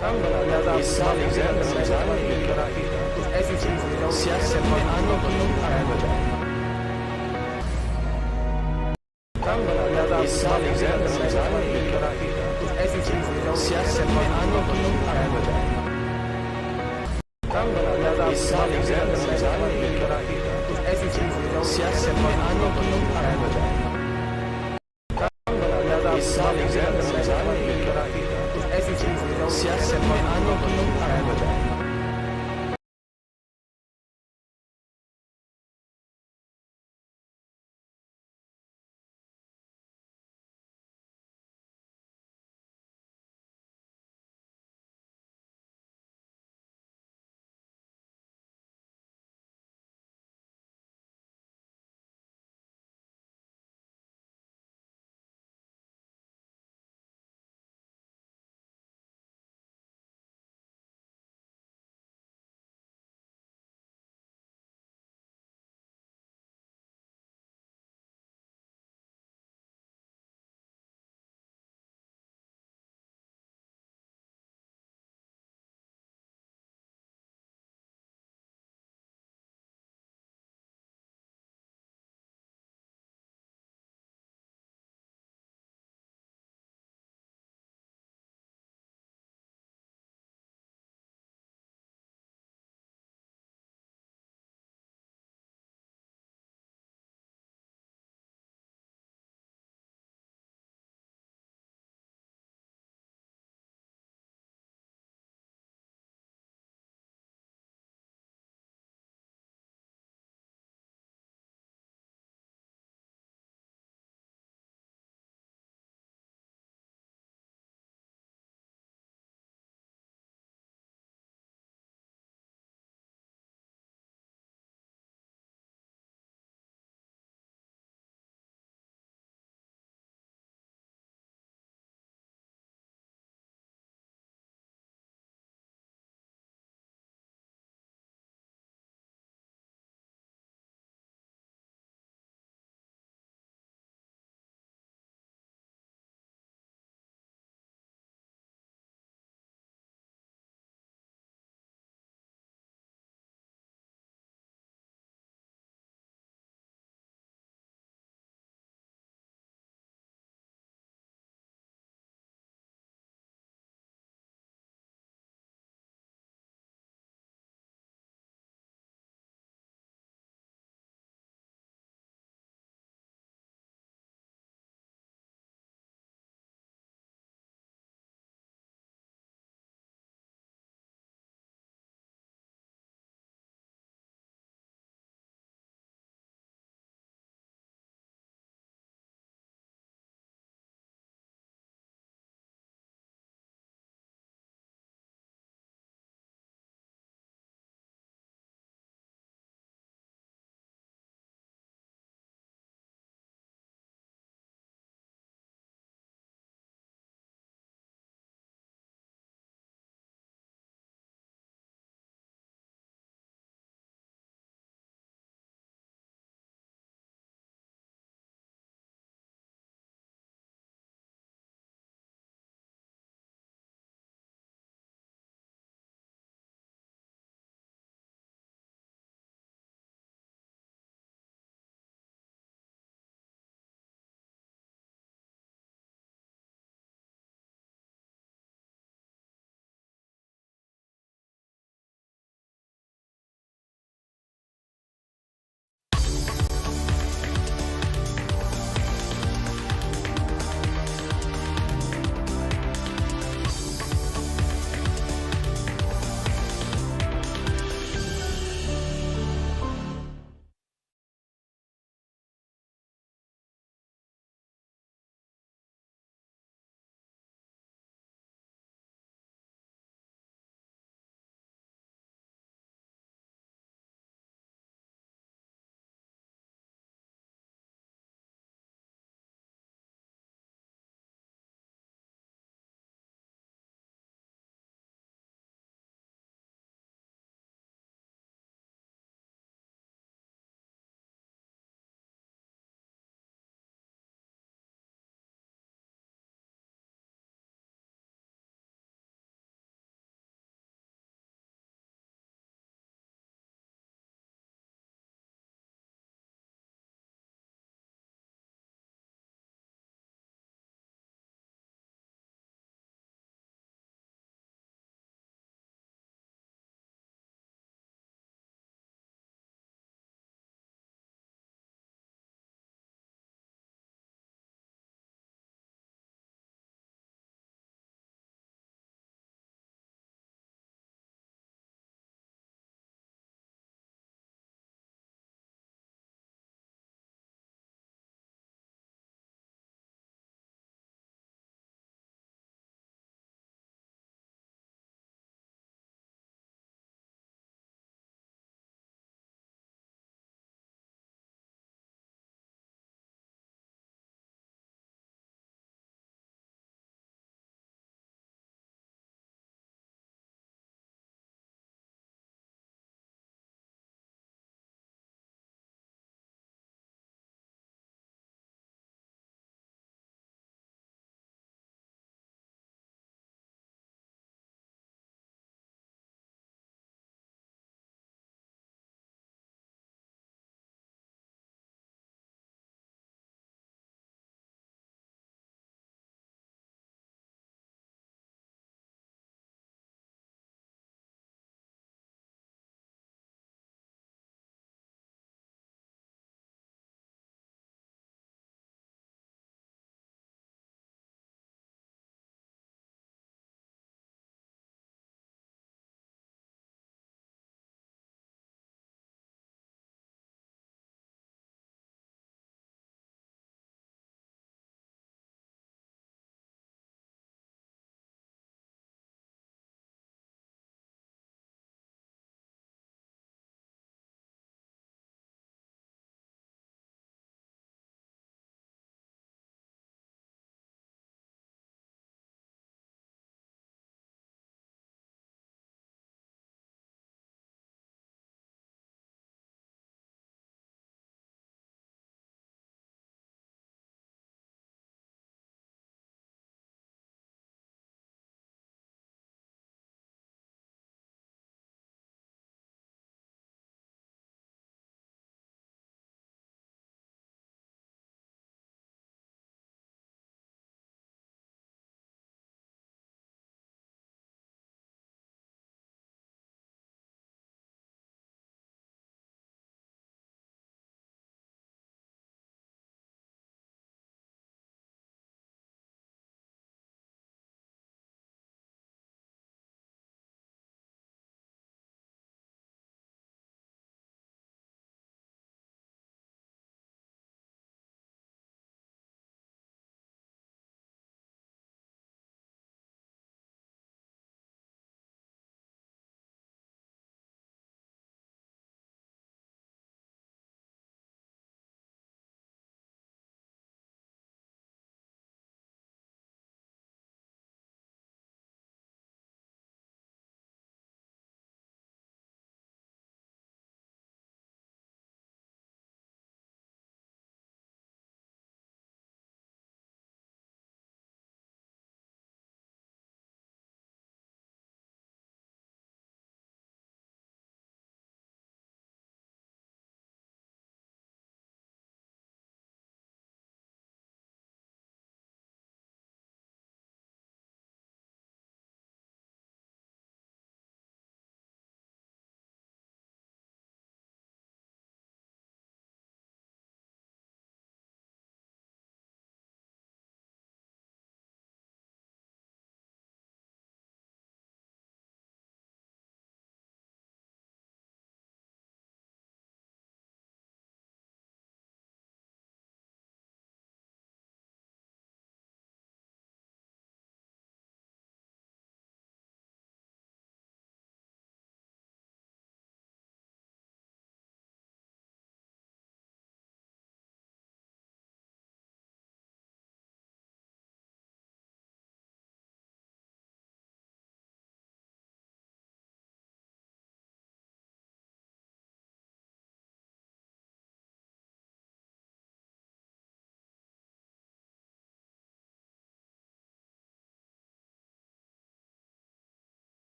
इस साल एग्जाम रमजान में लेकर आई कुछ ऐसी चीज सियासत में आने की इस साल एग्जाम रमजान में लेकर आई कुछ ऐसी चीज सियासत में आने की इस साल एग्जाम रमजान में लेकर आई कुछ ऐसी चीज सियासत में आने की इस साल एग्जाम रमजान में लेकर आई कुछ ऐसी चीज सियासत में आने की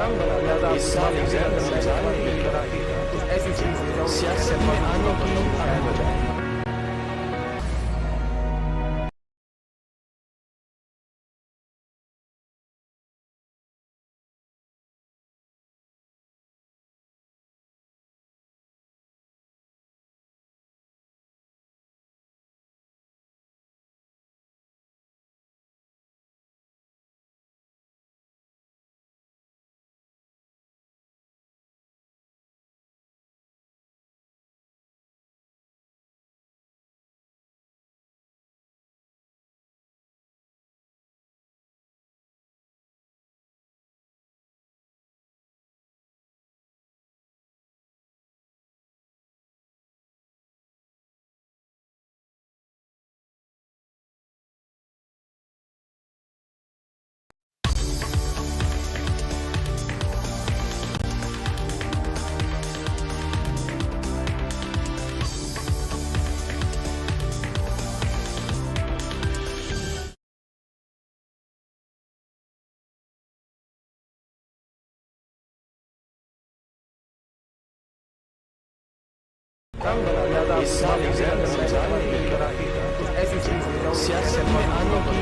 Islamic siyaset में आने की Islamic siyaset में आने की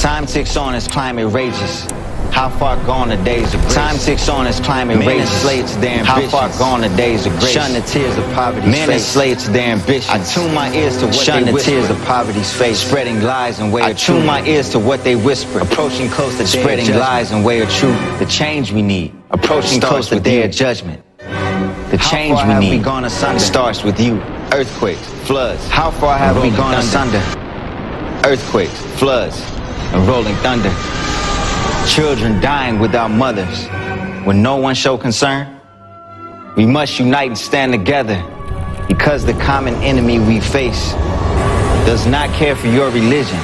Time ticks on as climate rages. How far gone the days of grace? Time ticks on as climate rages. Enslaved to their ambitions. How far gone the days of grace? Shun the tears of poverty's face. Men enslaved to their ambitions. I tune my ears to what Shun they whisper. Shun the tears of poverty's face. Spreading lies and way of truth. I tune my ears to what they whisper. Approaching close to spreading lies and way of truth. The change we need. Approaching close to their judgment. The change we need. We gone asunder? Starts with you. Earthquakes, floods. How far have we gone asunder? Earthquakes, floods, and rolling thunder. Children dying without mothers, when no one show concern. We must unite and stand together, because the common enemy we face does not care for your religion,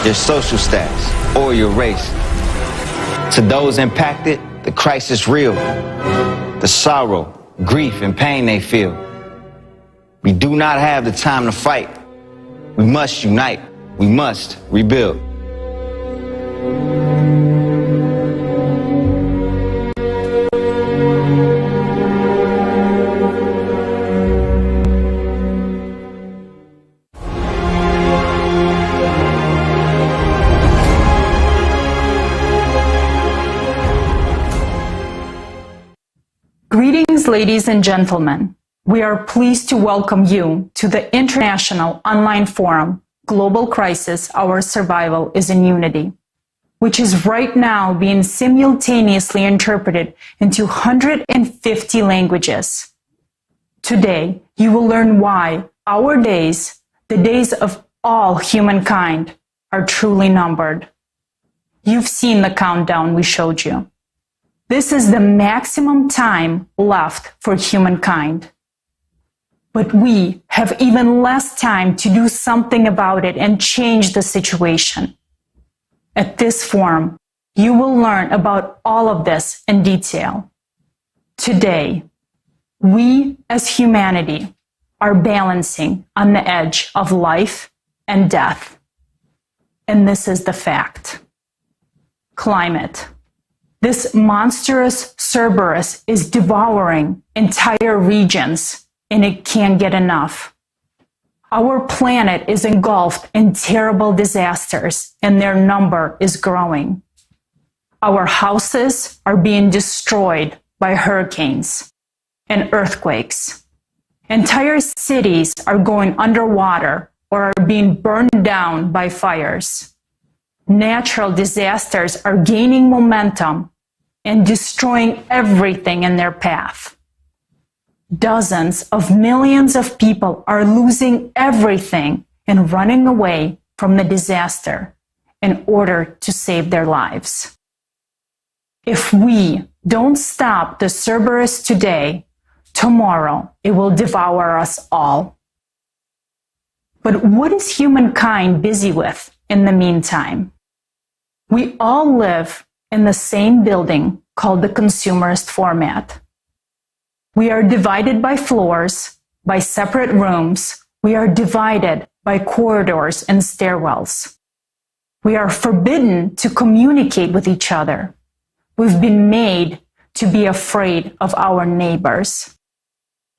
your social status, or your race. To those impacted, the crisis real, the sorrow, grief, and pain they feel. We do not have the time to fight. We must unite. We must rebuild. Greetings, ladies and gentlemen. We are pleased to welcome you to the International Online Forum, Global Crisis, Our Survival is in Unity, which is right now being simultaneously interpreted into 150 languages. Today, you will learn why our days, the days of all humankind, are truly numbered. You've seen the countdown we showed you. This is the maximum time left for humankind. But we have even less time to do something about it and change the situation. At this forum, you will learn about all of this in detail. Today, we as humanity are balancing on the edge of life and death. And this is the fact. Climate. This monstrous Cerberus is devouring entire regions, and it can't get enough. Our planet is engulfed in terrible disasters, and their number is growing. Our houses are being destroyed by hurricanes and earthquakes. Entire cities are going underwater or are being burned down by fires. Natural disasters are gaining momentum and destroying everything in their path. Dozens of millions of people are losing everything and running away from the disaster in order to save their lives. If we don't stop the Cerberus today, tomorrow it will devour us all. But what is humankind busy with in the meantime? We all live in the same building called the consumerist format. We are divided by floors, by separate rooms. We are divided by corridors and stairwells. We are forbidden to communicate with each other. We've been made to be afraid of our neighbors.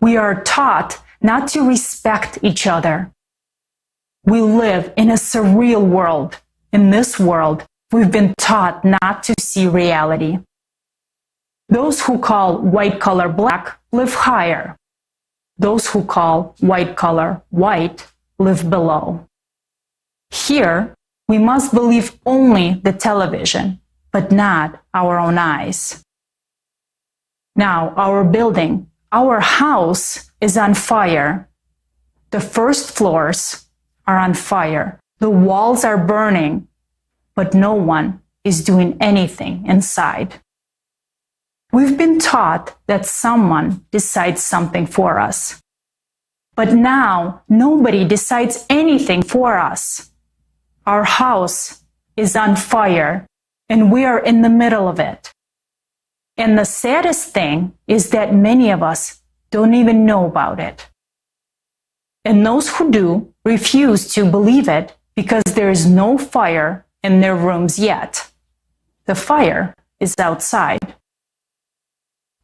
We are taught not to respect each other. We live in a surreal world. In this world, we've been taught not to see reality. Those who call white color black live higher. Those who call white color white live below. Here, we must believe only the television, but not our own eyes. Now, our building, our house is on fire. The first floors are on fire. The walls are burning, but no one is doing anything inside. We've been taught that someone decides something for us. But now, nobody decides anything for us. Our house is on fire, and we are in the middle of it. And the saddest thing is that many of us don't even know about it. And those who do refuse to believe it because there is no fire in their rooms yet. The fire is outside.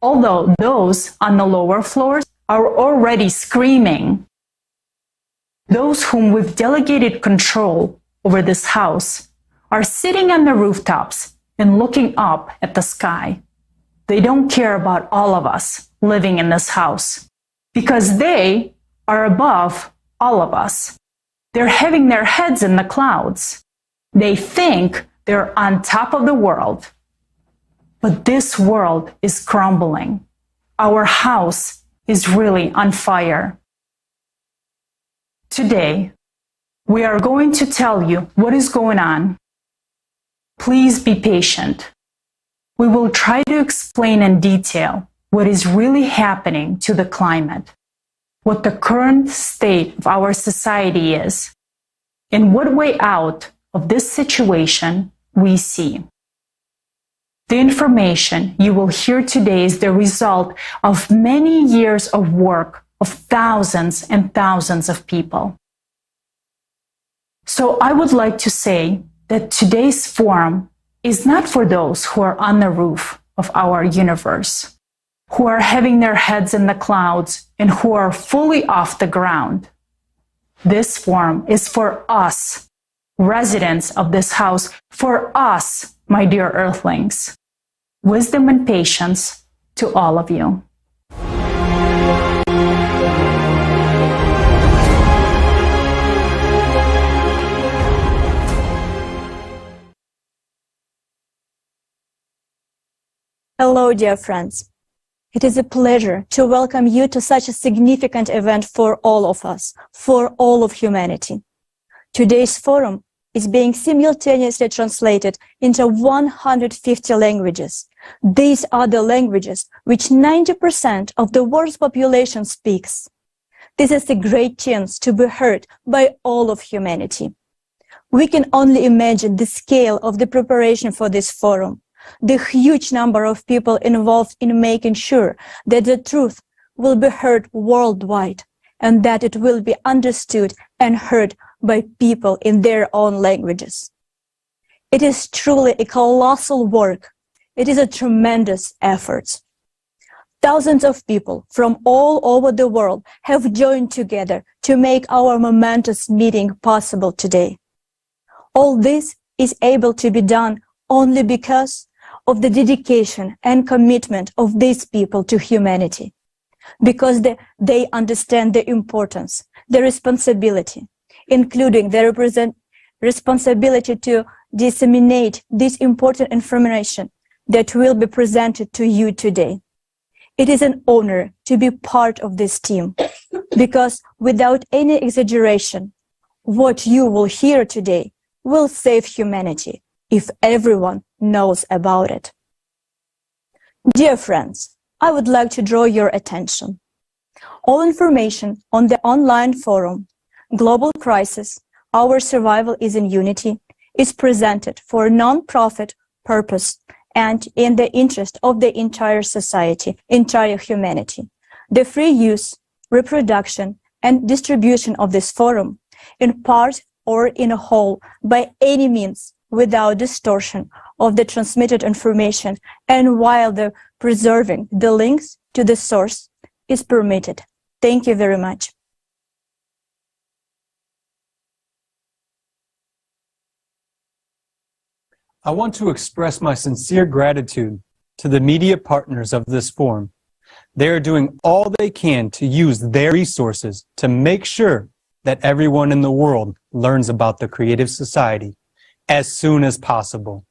Although those on the lower floors are already screaming. Those whom we've delegated control over this house are sitting on the rooftops and looking up at the sky. They don't care about all of us living in this house because they are above all of us. They're having their heads in the clouds. They think they're on top of the world. But this world is crumbling. Our house is really on fire. Today, we are going to tell you what is going on. Please be patient. We will try to explain in detail what is really happening to the climate, what the current state of our society is, and what way out of this situation we see. The information you will hear today is the result of many years of work of thousands and thousands of people. So I would like to say that today's forum is not for those who are on the roof of our universe, who are having their heads in the clouds and who are fully off the ground. This forum is for us, residents of this house, for us, my dear earthlings. Wisdom and patience to all of you. Hello, dear friends. It is a pleasure to welcome you to such a significant event for all of us, for all of humanity. Today's forum is being simultaneously translated into 150 languages. These are the languages which 90% of the world's population speaks. This is a great chance to be heard by all of humanity. We can only imagine the scale of the preparation for this forum, the huge number of people involved in making sure that the truth will be heard worldwide and that it will be understood and heard by people in their own languages. It is truly a colossal work. It is a tremendous effort. Thousands of people from all over the world have joined together to make our momentous meeting possible today. All this is able to be done only because of the dedication and commitment of these people to humanity, because they understand the importance, the responsibility, including the responsibility to disseminate this important information that will be presented to you today. It is an honor to be part of this team, because without any exaggeration, what you will hear today will save humanity if everyone knows about it. Dear friends, I would like to draw your attention. All information on the online forum, Global Crisis, Our Survival is in Unity, is presented for a non-profit purpose and in the interest of the entire society, entire humanity. The free use, reproduction, and distribution of this forum, in part or in a whole, by any means, without distortion of the transmitted information and while preserving the links to the source, is permitted. Thank you very much. I want to express my sincere gratitude to the media partners of this forum. They are doing all they can to use their resources to make sure that everyone in the world learns about the Creative Society as soon as possible.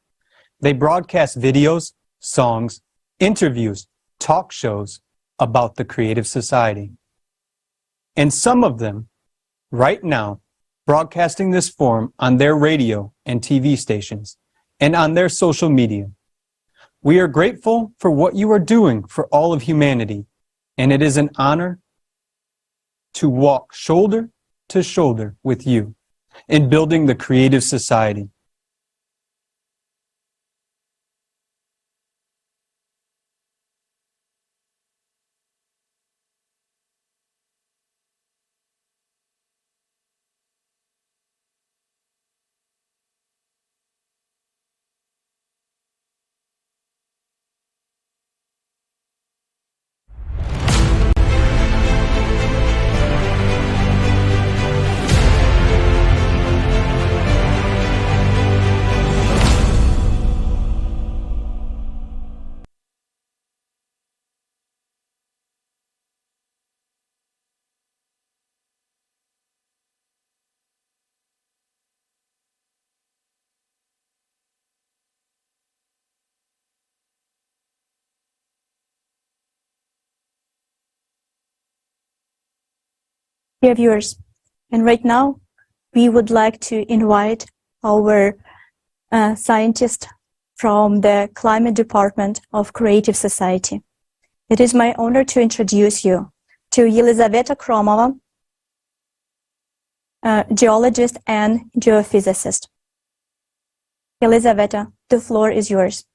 They broadcast videos, songs, interviews, talk shows about the Creative Society. And some of them, right now, broadcasting this forum on their radio and TV stations and on their social media. We are grateful for what you are doing for all of humanity, and it is an honor to walk shoulder to shoulder with you in building the Creative Society. Dear viewers, and right now we would like to invite our scientist from the Climate Department of Creative Society. It is my honor to introduce you to Елизавета Kromova, geologist and geophysicist. Елизавета, the floor is yours.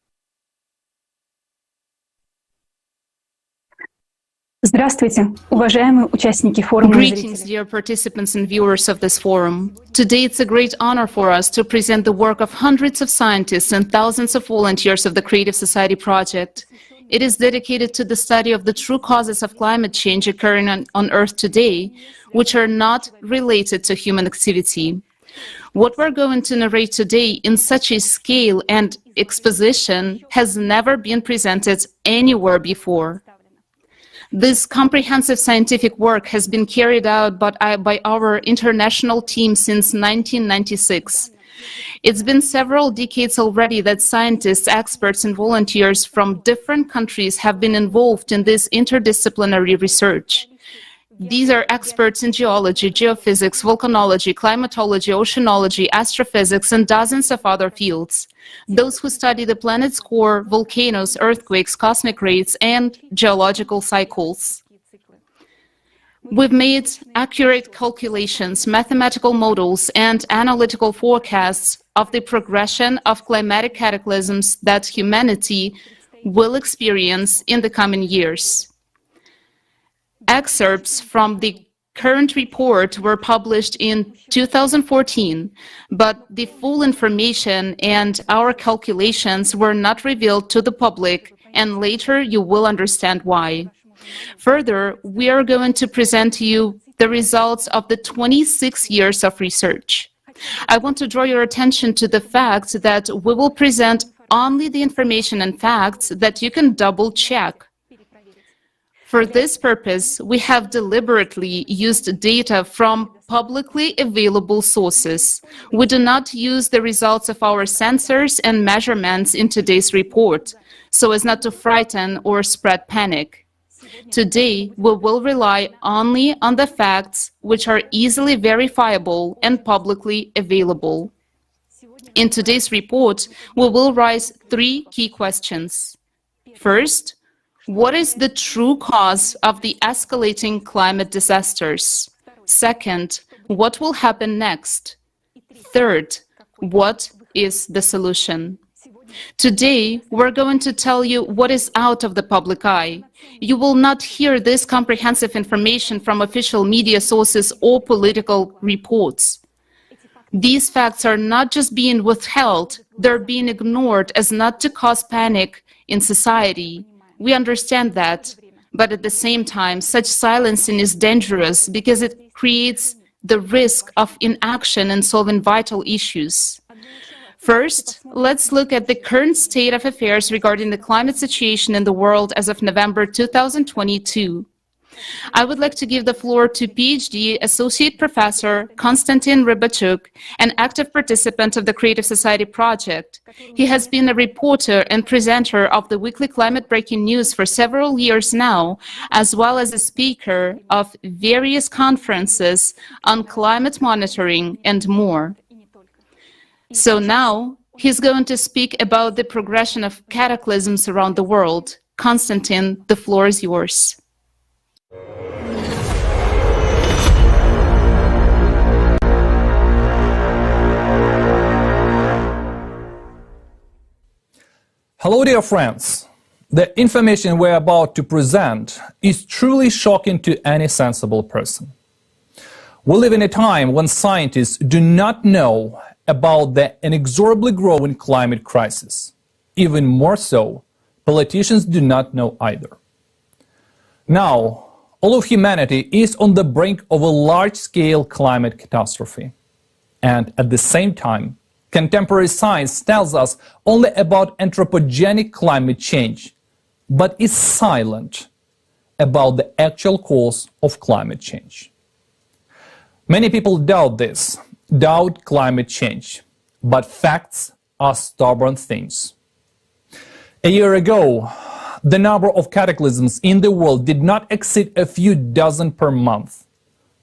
Здравствуйте, уважаемые участники форума. Greetings, dear participants and viewers of this forum. Today it's a great honor for us to present the work of hundreds of scientists and thousands of volunteers of the Creative Society Project. It is dedicated to the study of the true causes of climate change occurring on Earth today, which are not related to human activity. What we're going to narrate today in such a scale and exposition has never been presented anywhere before. This comprehensive scientific work has been carried out by our international team since 1996. It's been several decades already that scientists, experts, and volunteers from different countries have been involved in this interdisciplinary research. These are experts in geology, geophysics, volcanology, climatology, oceanology, astrophysics, and dozens of other fields. Those who study the planet's core, volcanoes, earthquakes, cosmic rays, and geological cycles. We've made accurate calculations, mathematical models, and analytical forecasts of the progression of climatic cataclysms that humanity will experience in the coming years. Excerpts from the current report were published in 2014, but the full information and our calculations were not revealed to the public, and later you will understand why. Further, we are going to present to you the results of the 26 years of research. I want to draw your attention to the fact that we will present only the information and facts that you can double-check. For this purpose, we have deliberately used data from publicly available sources. We do not use the results of our sensors and measurements in today's report, so as not to frighten or spread panic. Today, we will rely only on the facts which are easily verifiable and publicly available. In today's report, we will raise three key questions. First, what is the true cause of the escalating climate disasters? Second, what will happen next? Third, what is the solution? Today, we're going to tell you what is out of the public eye. You will not hear this comprehensive information from official media sources or political reports. These facts are not just being withheld, they're being ignored as not to cause panic in society. We understand that, but at the same time, such silencing is dangerous because it creates the risk of inaction in solving vital issues. First, let's look at the current state of affairs regarding the climate situation in the world as of November 2022. I would like to give the floor to PhD Associate Professor Konstantin Rybachuk, an active participant of the Creative Society Project. He has been a reporter and presenter of the weekly climate breaking news for several years now, as well as a speaker of various conferences on climate monitoring and more. So now, he's going to speak about the progression of cataclysms around the world. Konstantin, the floor is yours. Hello, dear friends. The information we're about to present is truly shocking to any sensible person. We live in a time when scientists do not know about the inexorably growing climate crisis. Even more so, politicians do not know either. Now, all of humanity is on the brink of a large-scale climate catastrophe. And at the same time, contemporary science tells us only about anthropogenic climate change, but is silent about the actual cause of climate change. Many people doubt this, doubt climate change, but facts are stubborn things. A year ago, the number of cataclysms in the world did not exceed a few dozen per month.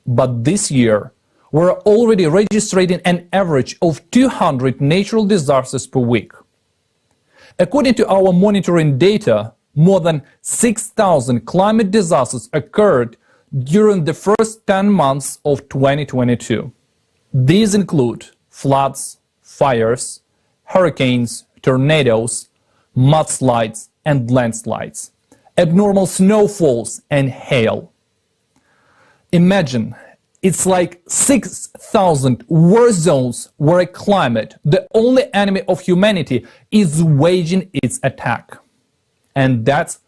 But this year, we're already registering an average of 200 natural disasters per week. According to our monitoring data, more than 6,000 climate disasters occurred during the first 10 months of 2022. These include floods, fires, hurricanes, tornadoes, mudslides and landslides, abnormal snowfalls and hail. Imagine, it's like 6,000 war zones where a climate, the only enemy of humanity, is waging its attack. And that's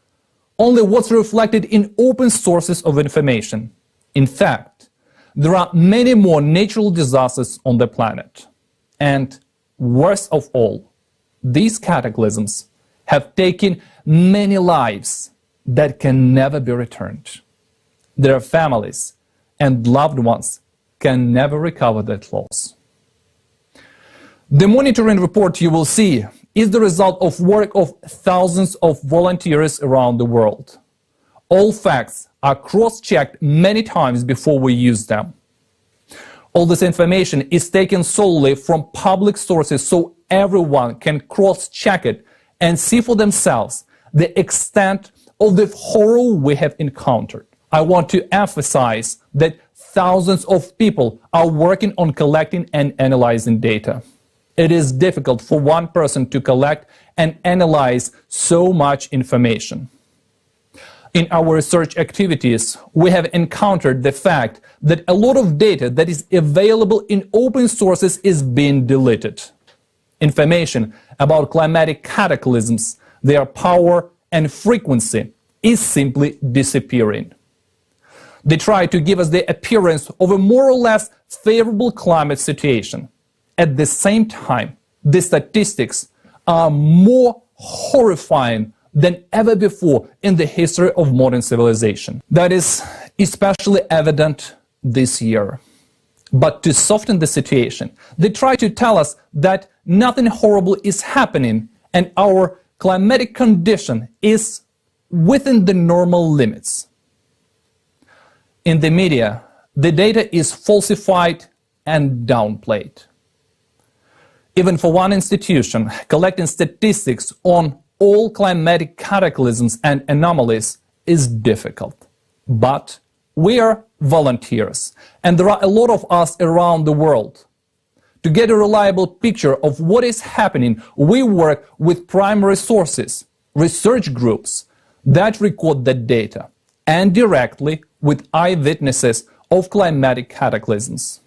only what's reflected in open sources of information. In fact, there are many more natural disasters on the planet. And worst of all, these cataclysms have taken many lives that can never be returned. Their families and loved ones can never recover that loss. The monitoring report you will see is the result of work of thousands of volunteers around the world. All facts are cross-checked many times before we use them. All this information is taken solely from public sources so everyone can cross-check it and see for themselves the extent of the horror we have encountered. I want to emphasize that thousands of people are working on collecting and analyzing data. It is difficult for one person to collect and analyze so much information. In our research activities, we have encountered the fact that a lot of data that is available in open sources is being deleted. Information about climatic cataclysms, their power and frequency is simply disappearing. They try to give us the appearance of a more or less favorable climate situation. At the same time, the statistics are more horrifying than ever before in the history of modern civilization. That is especially evident this year. But to soften the situation, they try to tell us that nothing horrible is happening and our climatic condition is within the normal limits. In the media, the data is falsified and downplayed. Even for one institution, collecting statistics on all climatic cataclysms and anomalies is difficult. But we are volunteers, and there are a lot of us around the world. To get a reliable picture of what is happening, we work with primary sources, research groups that record that data, and directly with eyewitnesses of climatic cataclysms.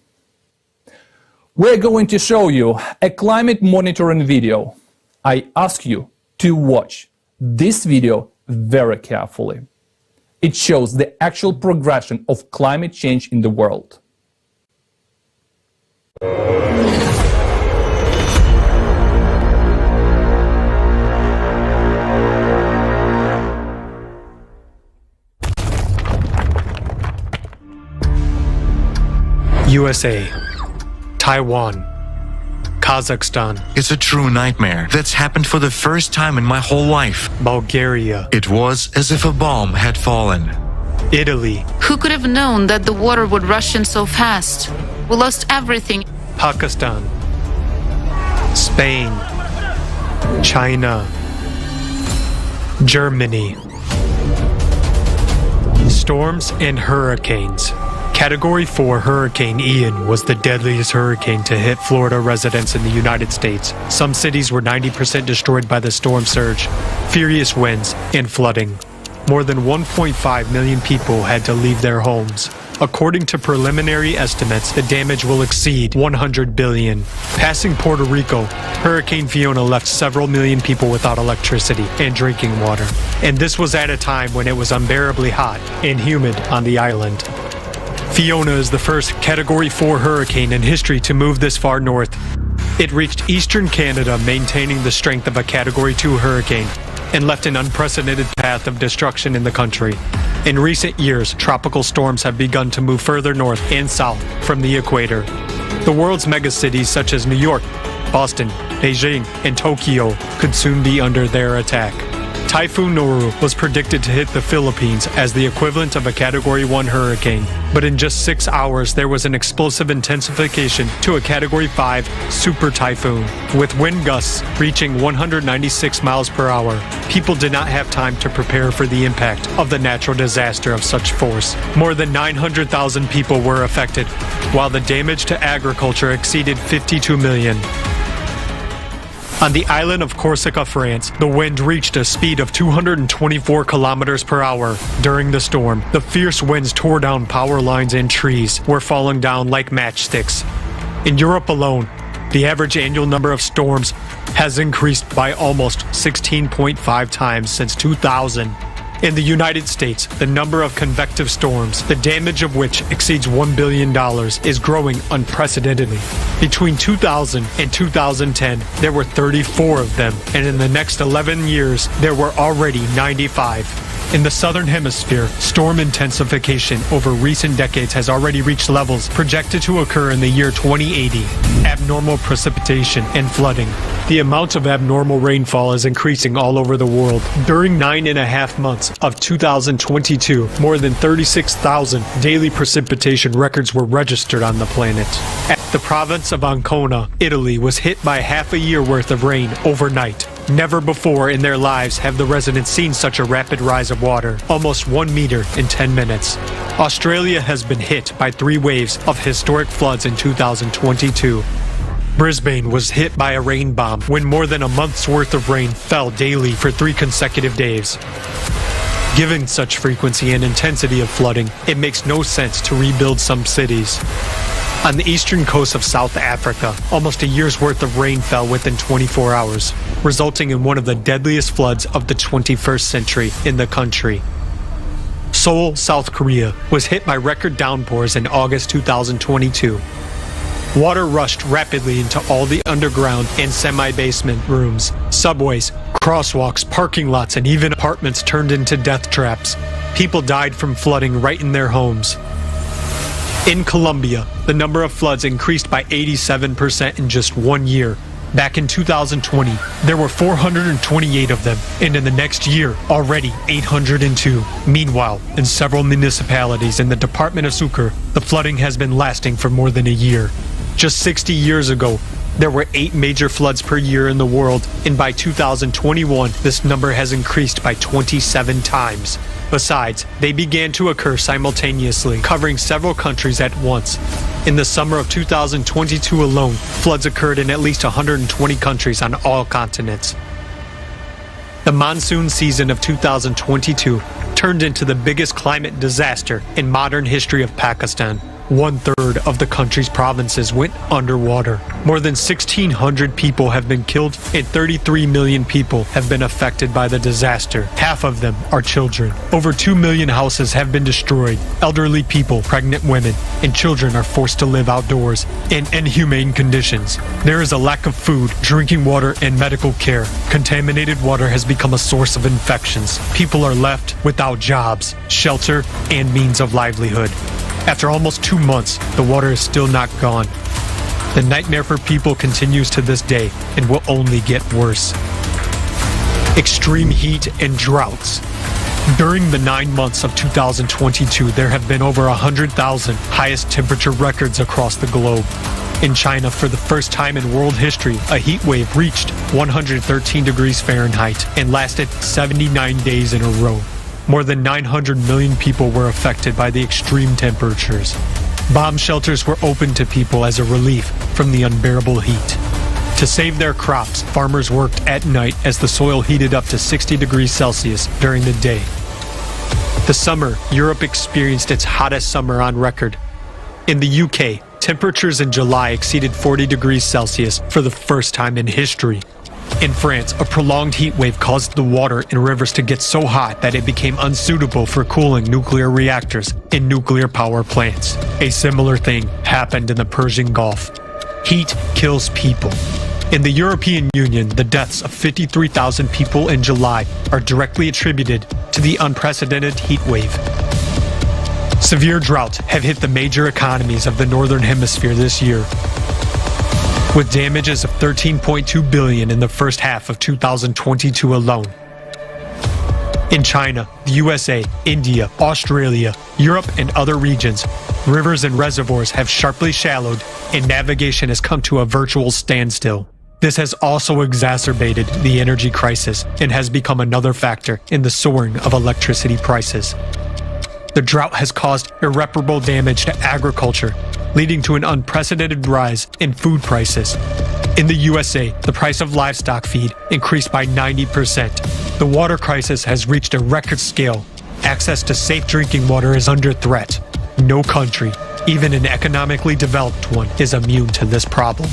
We're going to show you a climate monitoring video. I ask you to watch this video very carefully. It shows the actual progression of climate change in the world. USA, Taiwan, Kazakhstan. It's a true nightmare that's happened for the first time in my whole life. Bulgaria. It was as if a bomb had fallen. Italy. Who could have known that the water would rush in so fast? We lost everything. Pakistan, Spain, China, Germany. Storms and hurricanes. Category 4 Hurricane Ian was the deadliest hurricane to hit Florida residents in the United States. Some cities were 90% destroyed by the storm surge, furious winds, and flooding. More than 1.5 million people had to leave their homes. According to preliminary estimates, the damage will exceed $100 billion. Passing Puerto Rico, Hurricane Fiona left several million people without electricity and drinking water. And this was at a time when it was unbearably hot and humid on the island. Fiona is the first Category 4 hurricane in history to move this far north. It reached eastern Canada, maintaining the strength of a Category 2 hurricane, and left an unprecedented path of destruction in the country. In recent years, tropical storms have begun to move further north and south from the equator. The world's megacities such as New York, Boston, Beijing, and Tokyo could soon be under their attack. Typhoon Noru was predicted to hit the Philippines as the equivalent of a Category 1 hurricane. But in just 6 hours, there was an explosive intensification to a Category 5 super typhoon, with wind gusts reaching 196 miles per hour. People did not have time to prepare for the impact of the natural disaster of such force. More than 900,000 people were affected, while the damage to agriculture exceeded 52 million. On the island of Corsica, France, the wind reached a speed of 224 kilometers per hour. During the storm, the fierce winds tore down power lines and trees were falling down like matchsticks. In Europe alone, the average annual number of storms has increased by almost 16.5 times since 2000. In the United States, the number of convective storms, the damage of which exceeds $1 billion, is growing unprecedentedly. Between 2000 and 2010, there were 34 of them, and in the next 11 years, there were already 95. In the southern hemisphere, storm intensification over recent decades has already reached levels projected to occur in the year 2080. Abnormal precipitation and flooding. The amount of abnormal rainfall is increasing all over the world. During 9.5 months of 2022, more than 36,000 daily precipitation records were registered on the planet. The province of Ancona, Italy, was hit by half a year worth of rain overnight. Never before in their lives have the residents seen such a rapid rise of water, almost 1 meter in 10 minutes. Australia has been hit by 3 waves of historic floods in 2022. Brisbane was hit by a rain bomb when more than a month's worth of rain fell daily for 3 consecutive days. Given such frequency and intensity of flooding, it makes no sense to rebuild some cities. On the eastern coast of South Africa, almost a year's worth of rain fell within 24 hours, resulting in one of the deadliest floods of the 21st century in the country. Seoul, South Korea, was hit by record downpours in August 2022. Water rushed rapidly into all the underground and semi-basement rooms. Subways, crosswalks, parking lots, and even apartments turned into death traps. People died from flooding right in their homes. In Colombia, the number of floods increased by 87% in just 1 year. Back in 2020, there were 428 of them, and in the next year, already 802. Meanwhile, in several municipalities in the department of Sucre, the flooding has been lasting for more than a year. Just 60 years ago, there were 8 major floods per year in the world, and by 2021, this number has increased by 27 times. Besides, they began to occur simultaneously, covering several countries at once. In the summer of 2022 alone, floods occurred in at least 120 countries on all continents. The monsoon season of 2022 turned into the biggest climate disaster in modern history of Pakistan. 1/3 of the country's provinces went underwater. More than 1,600 people have been killed and 33 million people have been affected by the disaster. Half of them are children. Over 2 million houses have been destroyed. Elderly people, pregnant women, and children are forced to live outdoors in inhumane conditions. There is a lack of food, drinking water, and medical care. Contaminated water has become a source of infections. People are left without jobs, shelter, and means of livelihood. After almost 2 months, the water is still not gone. The nightmare for people continues to this day and will only get worse. Extreme heat and droughts. During the 9 months of 2022, there have been over 100,000 highest temperature records across the globe. In China, for the first time in world history, a heat wave reached 113 degrees Fahrenheit and lasted 79 days in a row. More than 900 million people were affected by the extreme temperatures. Bomb shelters were opened to people as a relief from the unbearable heat. To save their crops, farmers worked at night as the soil heated up to 60 degrees Celsius during the day. The summer, Europe experienced its hottest summer on record. In the UK, temperatures in July exceeded 40 degrees Celsius for the first time in history. In France, a prolonged heat wave caused the water in rivers to get so hot that it became unsuitable for cooling nuclear reactors in nuclear power plants. A similar thing happened in the Persian Gulf. Heat kills people. In the European Union, the deaths of 53,000 people in July are directly attributed to the unprecedented heat wave. Severe droughts have hit the major economies of the Northern Hemisphere this year, with damages of $13.2 billion in the first half of 2022 alone. In China, the USA, India, Australia, Europe, and other regions, rivers and reservoirs have sharply shallowed and navigation has come to a virtual standstill. This has also exacerbated the energy crisis and has become another factor in the soaring of electricity prices. The drought has caused irreparable damage to agriculture, leading to an unprecedented rise in food prices. In the USA, the price of livestock feed increased by 90%. The water crisis has reached a record scale. Access to safe drinking water is under threat. No country, even an economically developed one, is immune to this problem.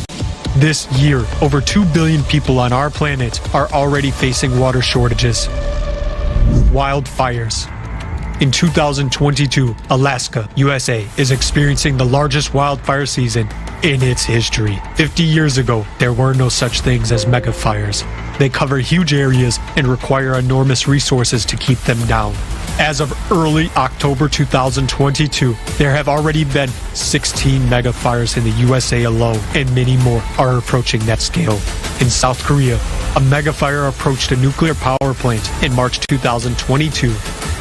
This year, over 2 billion people on our planet are already facing water shortages. Wildfires. In 2022, Alaska, USA, is experiencing the largest wildfire season in its history. 50 years ago, there were no such things as megafires. They cover huge areas and require enormous resources to keep them down. As of early October 2022, there have already been 16 megafires in the USA alone, and many more are approaching that scale. In South Korea, a megafire approached a nuclear power plant in March 2022.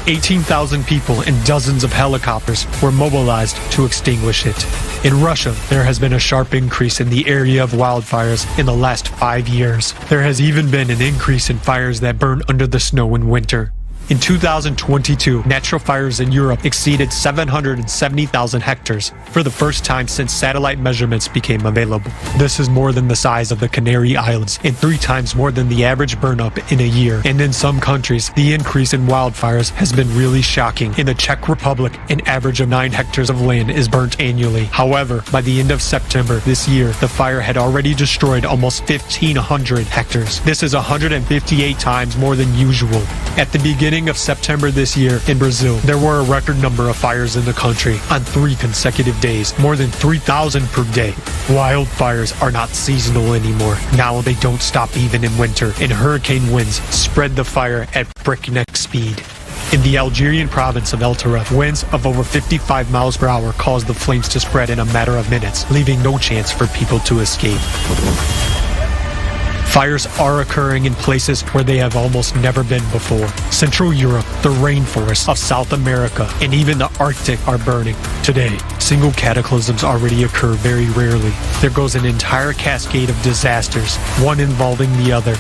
18,000 people and dozens of helicopters were mobilized to extinguish it. In Russia, there has been a sharp increase in the area of wildfires in the last 5 years. There has even been an increase in fires that burn under the snow in winter. In 2022, natural fires in Europe exceeded 770,000 hectares for the first time since satellite measurements became available. This is more than the size of the Canary Islands and 3 times more than the average burn-up in a year. And in some countries, the increase in wildfires has been really shocking. In the Czech Republic, an average of 9 hectares of land is burnt annually. However, by the end of September this year, the fire had already destroyed almost 1,500 hectares. This is 158 times more than usual. At the beginning of September this year in Brazil, there were a record number of fires in the country on 3 consecutive days, more than 3,000 per day. Wildfires are not seasonal anymore. Now they don't stop even in winter, and hurricane winds spread the fire at breakneck speed. In the Algerian province of El Taref, winds of over 55 miles per hour caused the flames to spread in a matter of minutes, leaving no chance for people to escape. Fires are occurring in places where they have almost never been before. Central Europe, the rainforests of South America, and even the Arctic are burning. Today, single cataclysms already occur very rarely. There goes an entire cascade of disasters, one involving the other.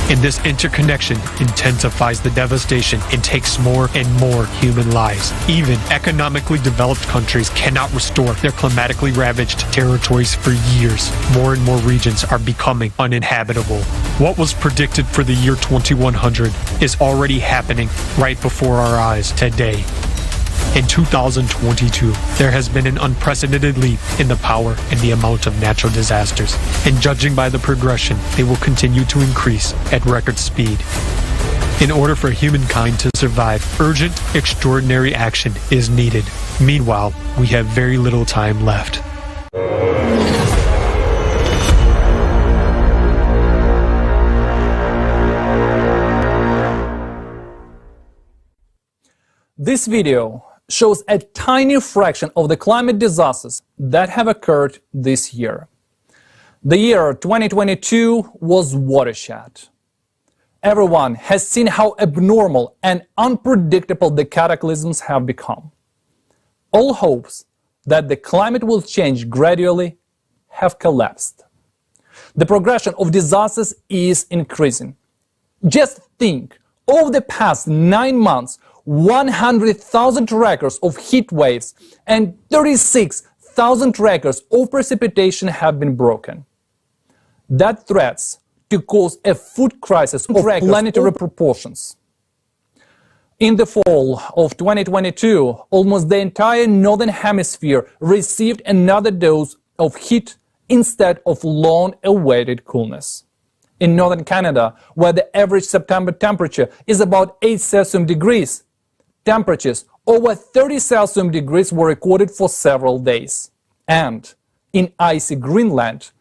And this interconnection intensifies the devastation and takes more and more human lives. Even economically developed countries cannot restore their climatically ravaged territories for years. More and more regions are becoming uninhabitable. What was predicted for the year 2100 is already happening right before our eyes today. In 2022, there has been an unprecedented leap in the power and the amount of natural disasters, and judging by the progression, they will continue to increase at record speed. In order for humankind to survive, urgent, extraordinary action is needed. Meanwhile, we have very little time left. This video shows a tiny fraction of the climate disasters that have occurred this year. The year 2022 was watershed. Everyone has seen how abnormal and unpredictable the cataclysms have become. All hopes that the climate will change gradually have collapsed. The progression of disasters is increasing. Just think, over the past 9 months, 100,000 records of heat waves and 36,000 records of precipitation have been broken. That threats to cause a food crisis of planetary proportions. In the fall of 2022, almost the entire northern hemisphere received another dose of heat instead of long-awaited coolness. In northern Canada, where the average September temperature is about 8 Celsius degrees, temperatures over 30 Celsius degrees were recorded for several days. And in icy Greenland,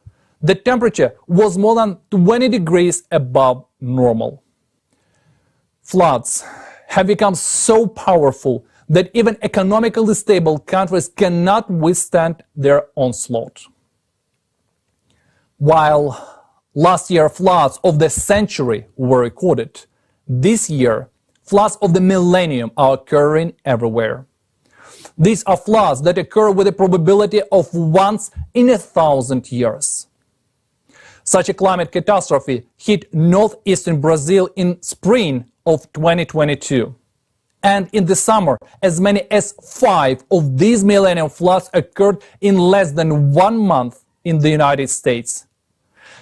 the temperature was more than 20 degrees above normal. Floods have become so powerful that even economically stable countries cannot withstand their onslaught. While last year floods of the century were recorded, this year floods of the millennium are occurring everywhere. These are floods that occur with a probability of once in 1,000 years. Such a climate catastrophe hit northeastern Brazil in spring of 2022. And in the summer, as many as 5 of these millennium floods occurred in less than 1 month in the United States.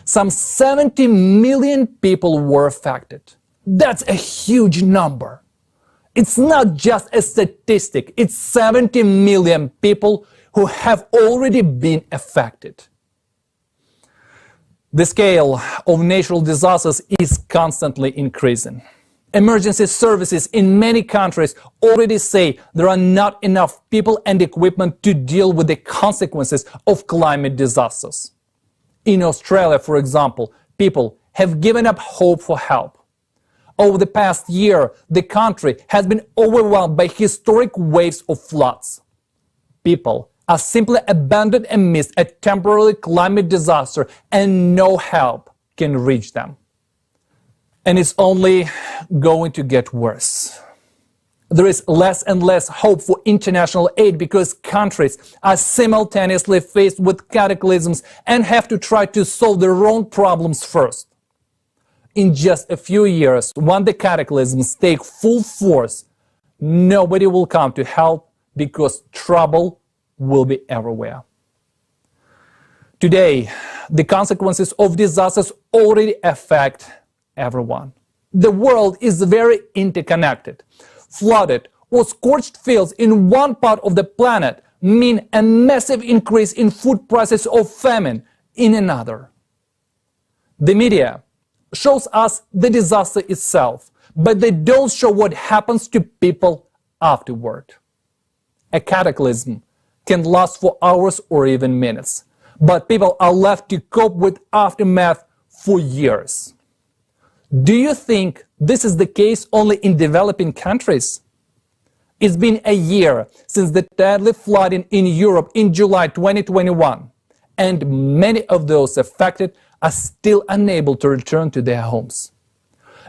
Some 70 million people were affected. That's a huge number. It's not just a statistic, it's 70 million people who have already been affected. The scale of natural disasters is constantly increasing. Emergency services in many countries already say there are not enough people and equipment to deal with the consequences of climate disasters. In Australia, for example, people have given up hope for help. Over the past year, the country has been overwhelmed by historic waves of floods. People are simply abandoned amidst a temporary climate disaster and no help can reach them. And it's only going to get worse. There is less and less hope for international aid because countries are simultaneously faced with cataclysms and have to try to solve their own problems first. In just a few years, when the cataclysms take full force, nobody will come to help because trouble will be everywhere. Today, the consequences of disasters already affect everyone. The world is very interconnected. Flooded or scorched fields in one part of the planet mean a massive increase in food prices or famine in another. The media shows us the disaster itself, but they don't show what happens to people afterward. A cataclysm can last for hours or even minutes, but people are left to cope with aftermath for years. Do you think this is the case only in developing countries? It's been a year since the deadly flooding in Europe in July 2021, and many of those affected are still unable to return to their homes.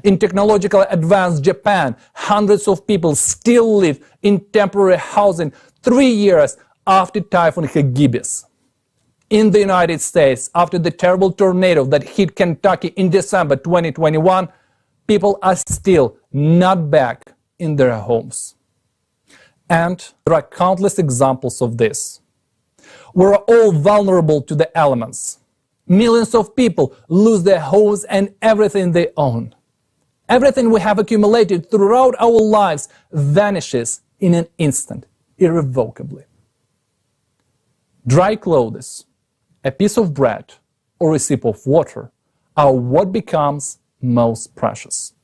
In technologically advanced Japan, hundreds of people still live in temporary housing 3 years after Typhoon Hagibis. In the United States, after the terrible tornado that hit Kentucky in December 2021, people are still not back in their homes. And there are countless examples of this. We're all vulnerable to the elements. Millions of people lose their homes and everything they own. Everything we have accumulated throughout our lives vanishes in an instant, irrevocably. Dry clothes, a piece of bread, or a sip of water are what becomes most precious.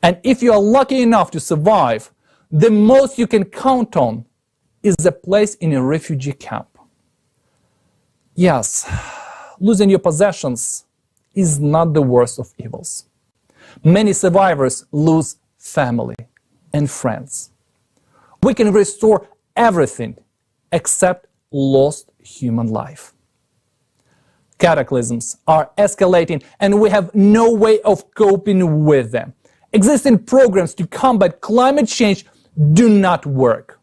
And if you are lucky enough to survive, the most you can count on is a place in a refugee camp. Yes, losing your possessions is not the worst of evils. Many survivors lose family and friends. We can restore everything except lost human life. Cataclysms are escalating and we have no way of coping with them. Existing programs to combat climate change do not work.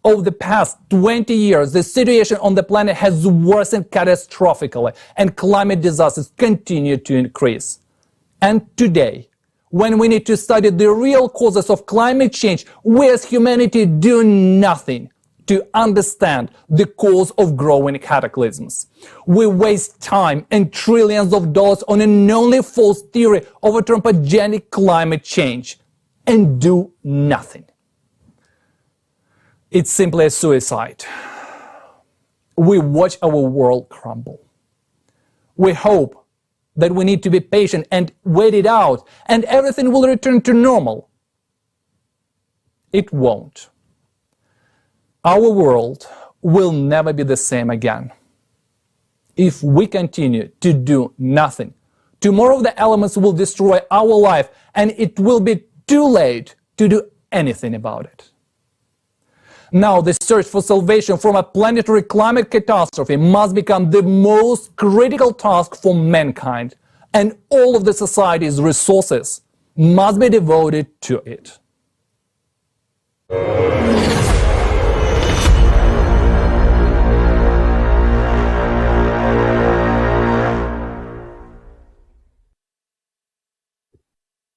Over the past 20 years, the situation on the planet has worsened catastrophically and climate disasters continue to increase. And today, when we need to study the real causes of climate change, we as humanity do nothing to understand the cause of growing cataclysms. We waste time and trillions of dollars on an only false theory of anthropogenic climate change and do nothing. It's simply a suicide. We watch our world crumble. We hope that we need to be patient and wait it out and everything will return to normal. It won't. Our world will never be the same again. If we continue to do nothing, tomorrow the elements will destroy our life and it will be too late to do anything about it. Now the search for salvation from a planetary climate catastrophe must become the most critical task for mankind, and all of the society's resources must be devoted to it.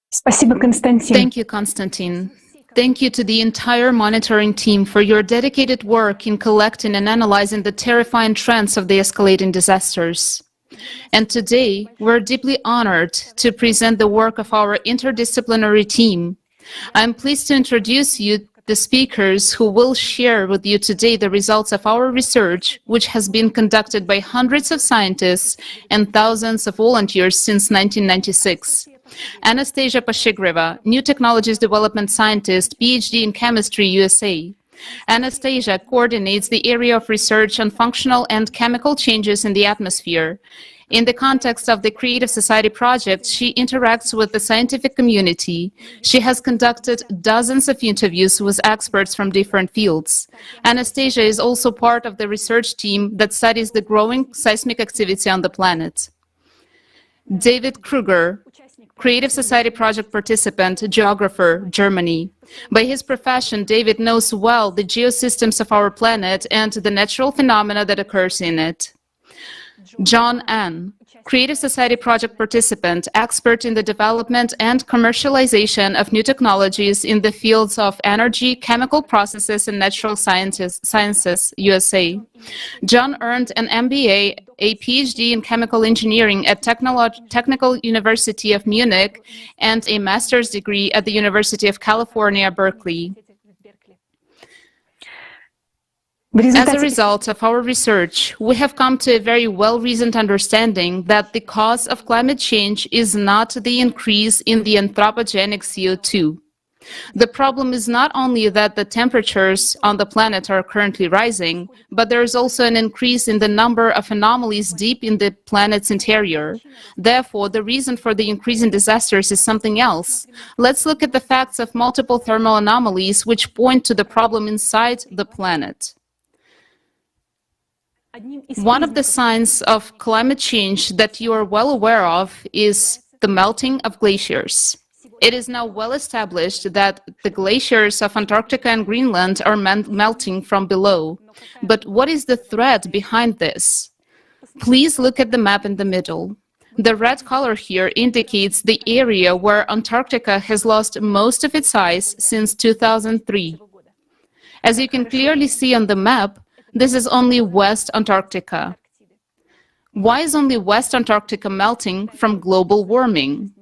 Спасибо, Константин. Thank you, Konstantin. Thank you to the entire monitoring team for your dedicated work in collecting and analyzing the terrifying trends of the escalating disasters. And today, we're deeply honored to present the work of our interdisciplinary team. I'm pleased to introduce you the speakers who will share with you today the results of our research, which has been conducted by hundreds of scientists and thousands of volunteers since 1996. Anastasia Pashigreva, New Technologies Development Scientist, PhD in Chemistry, USA. Anastasia coordinates the area of research on functional and chemical changes in the atmosphere. In the context of the Creative Society project, she interacts with the scientific community. She has conducted dozens of interviews with experts from different fields. Anastasia is also part of the research team that studies the growing seismic activity on the planet. David Kruger, Creative Society project participant, geographer, Germany. By his profession, David knows well the geosystems of our planet and the natural phenomena that occurs in it. John N., Creative Society project participant, expert in the development and commercialization of new technologies in the fields of energy, chemical processes, and natural sciences, USA. John earned an MBA, a PhD in chemical engineering at Technical University of Munich, and a master's degree at the University of California, Berkeley. As a result of our research, we have come to a very well-reasoned understanding that the cause of climate change is not the increase in the anthropogenic CO2. The problem is not only that the temperatures on the planet are currently rising, but there is also an increase in the number of anomalies deep in the planet's interior. Therefore, the reason for the increase in disasters is something else. Let's look at the facts of multiple thermal anomalies which point to the problem inside the planet. One of the signs of climate change that you are well aware of is the melting of glaciers. It is now well established that the glaciers of Antarctica and Greenland are melting from below. But what is the threat behind this? Please look at the map in the middle. The red color here indicates the area where Antarctica has lost most of its ice since 2003. As you can clearly see on the map, this is only West Antarctica. Why is only West Antarctica melting from global warming?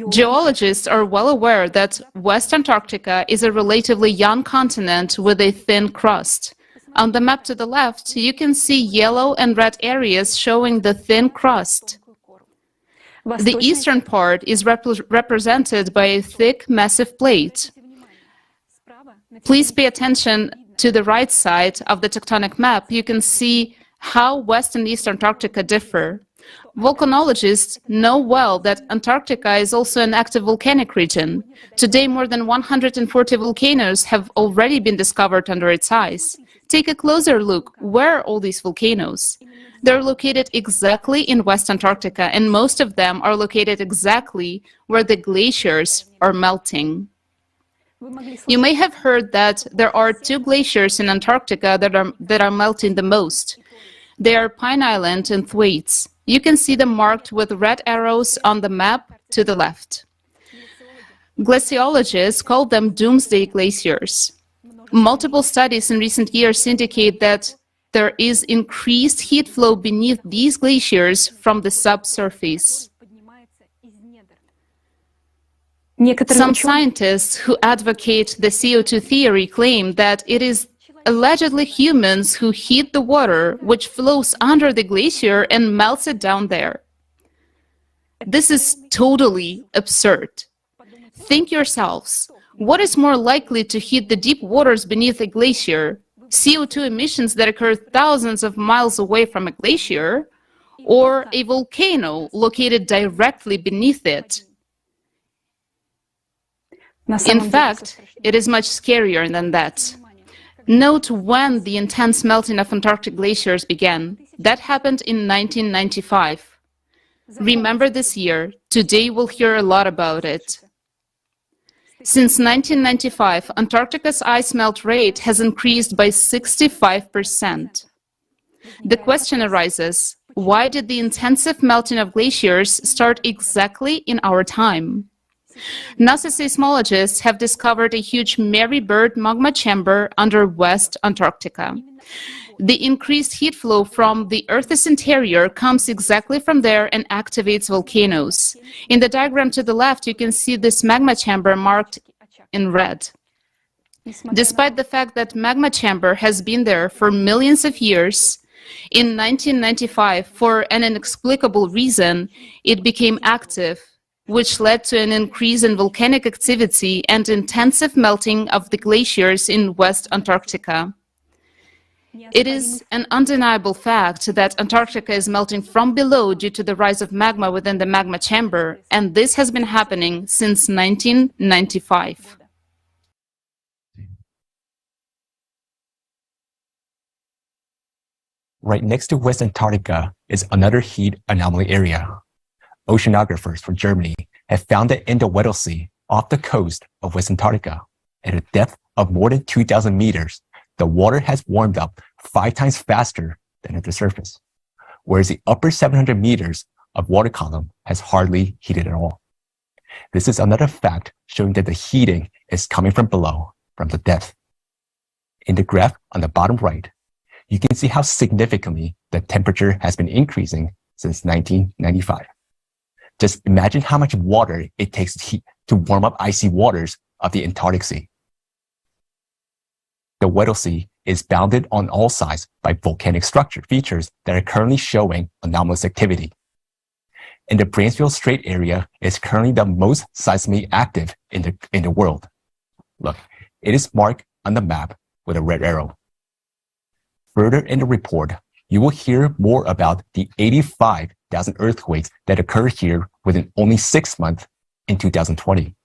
Geologists are well aware that West Antarctica is a relatively young continent with a thin crust. On the map to the left, you can see yellow and red areas showing the thin crust. The eastern part is represented by a thick, massive plate. Please pay attention to the right side of the tectonic map. You can see how West and East Antarctica differ. Volcanologists know well that Antarctica is also an active volcanic region. Today, more than 140 volcanoes have already been discovered under its ice. Take a closer look. Where are all these volcanoes? They're located exactly in West Antarctica, and most of them are located exactly where the glaciers are melting. You may have heard that there are two glaciers in Antarctica that are melting the most. They are Pine Island and Thwaites. You can see them marked with red arrows on the map to the left. Glaciologists call them doomsday glaciers. Multiple studies in recent years indicate that there is increased heat flow beneath these glaciers from the subsurface. Some scientists who advocate the CO2 theory claim that it is allegedly humans who heat the water which flows under the glacier and melts it down there. This is totally absurd. Think yourselves, what is more likely to heat the deep waters beneath a glacier? CO2 emissions that occur thousands of miles away from a glacier, or a volcano located directly beneath it? In fact, it is much scarier than that. Note when the intense melting of Antarctic glaciers began. That happened in 1995. Remember this year. Today we'll hear a lot about it. Since 1995, Antarctica's ice melt rate has increased by 65%. The question arises, why did the intensive melting of glaciers start exactly in our time? NASA seismologists have discovered a huge Mary Bird magma chamber under West Antarctica. The increased heat flow from the Earth's interior comes exactly from there and activates volcanoes. In the diagram to the left, you can see this magma chamber marked in red. Despite the fact that magma chamber has been there for millions of years, in 1995, for an inexplicable reason, it became active, which led to an increase in volcanic activity and intensive melting of the glaciers in West Antarctica. It is an undeniable fact that Antarctica is melting from below due to the rise of magma within the magma chamber, and this has been happening since 1995. Right next to West Antarctica is another heat anomaly area. Oceanographers from Germany have found that in the Weddell Sea off the coast of West Antarctica, at a depth of more than 2,000 meters, the water has warmed up 5 times faster than at the surface, whereas the upper 700 meters of water column has hardly heated at all. This is another fact showing that the heating is coming from below, from the depth. In the graph on the bottom right, you can see how significantly the temperature has been increasing since 1995. Just imagine how much water it takes to warm up icy waters of the Antarctic Sea. The Weddell Sea is bounded on all sides by volcanic structure features that are currently showing anomalous activity. And the Bransfield Strait area is currently the most seismically active in the world. Look, it is marked on the map with a red arrow. Further in the report, you will hear more about the 85,000 earthquakes that occurred here within only 6 months in 2020.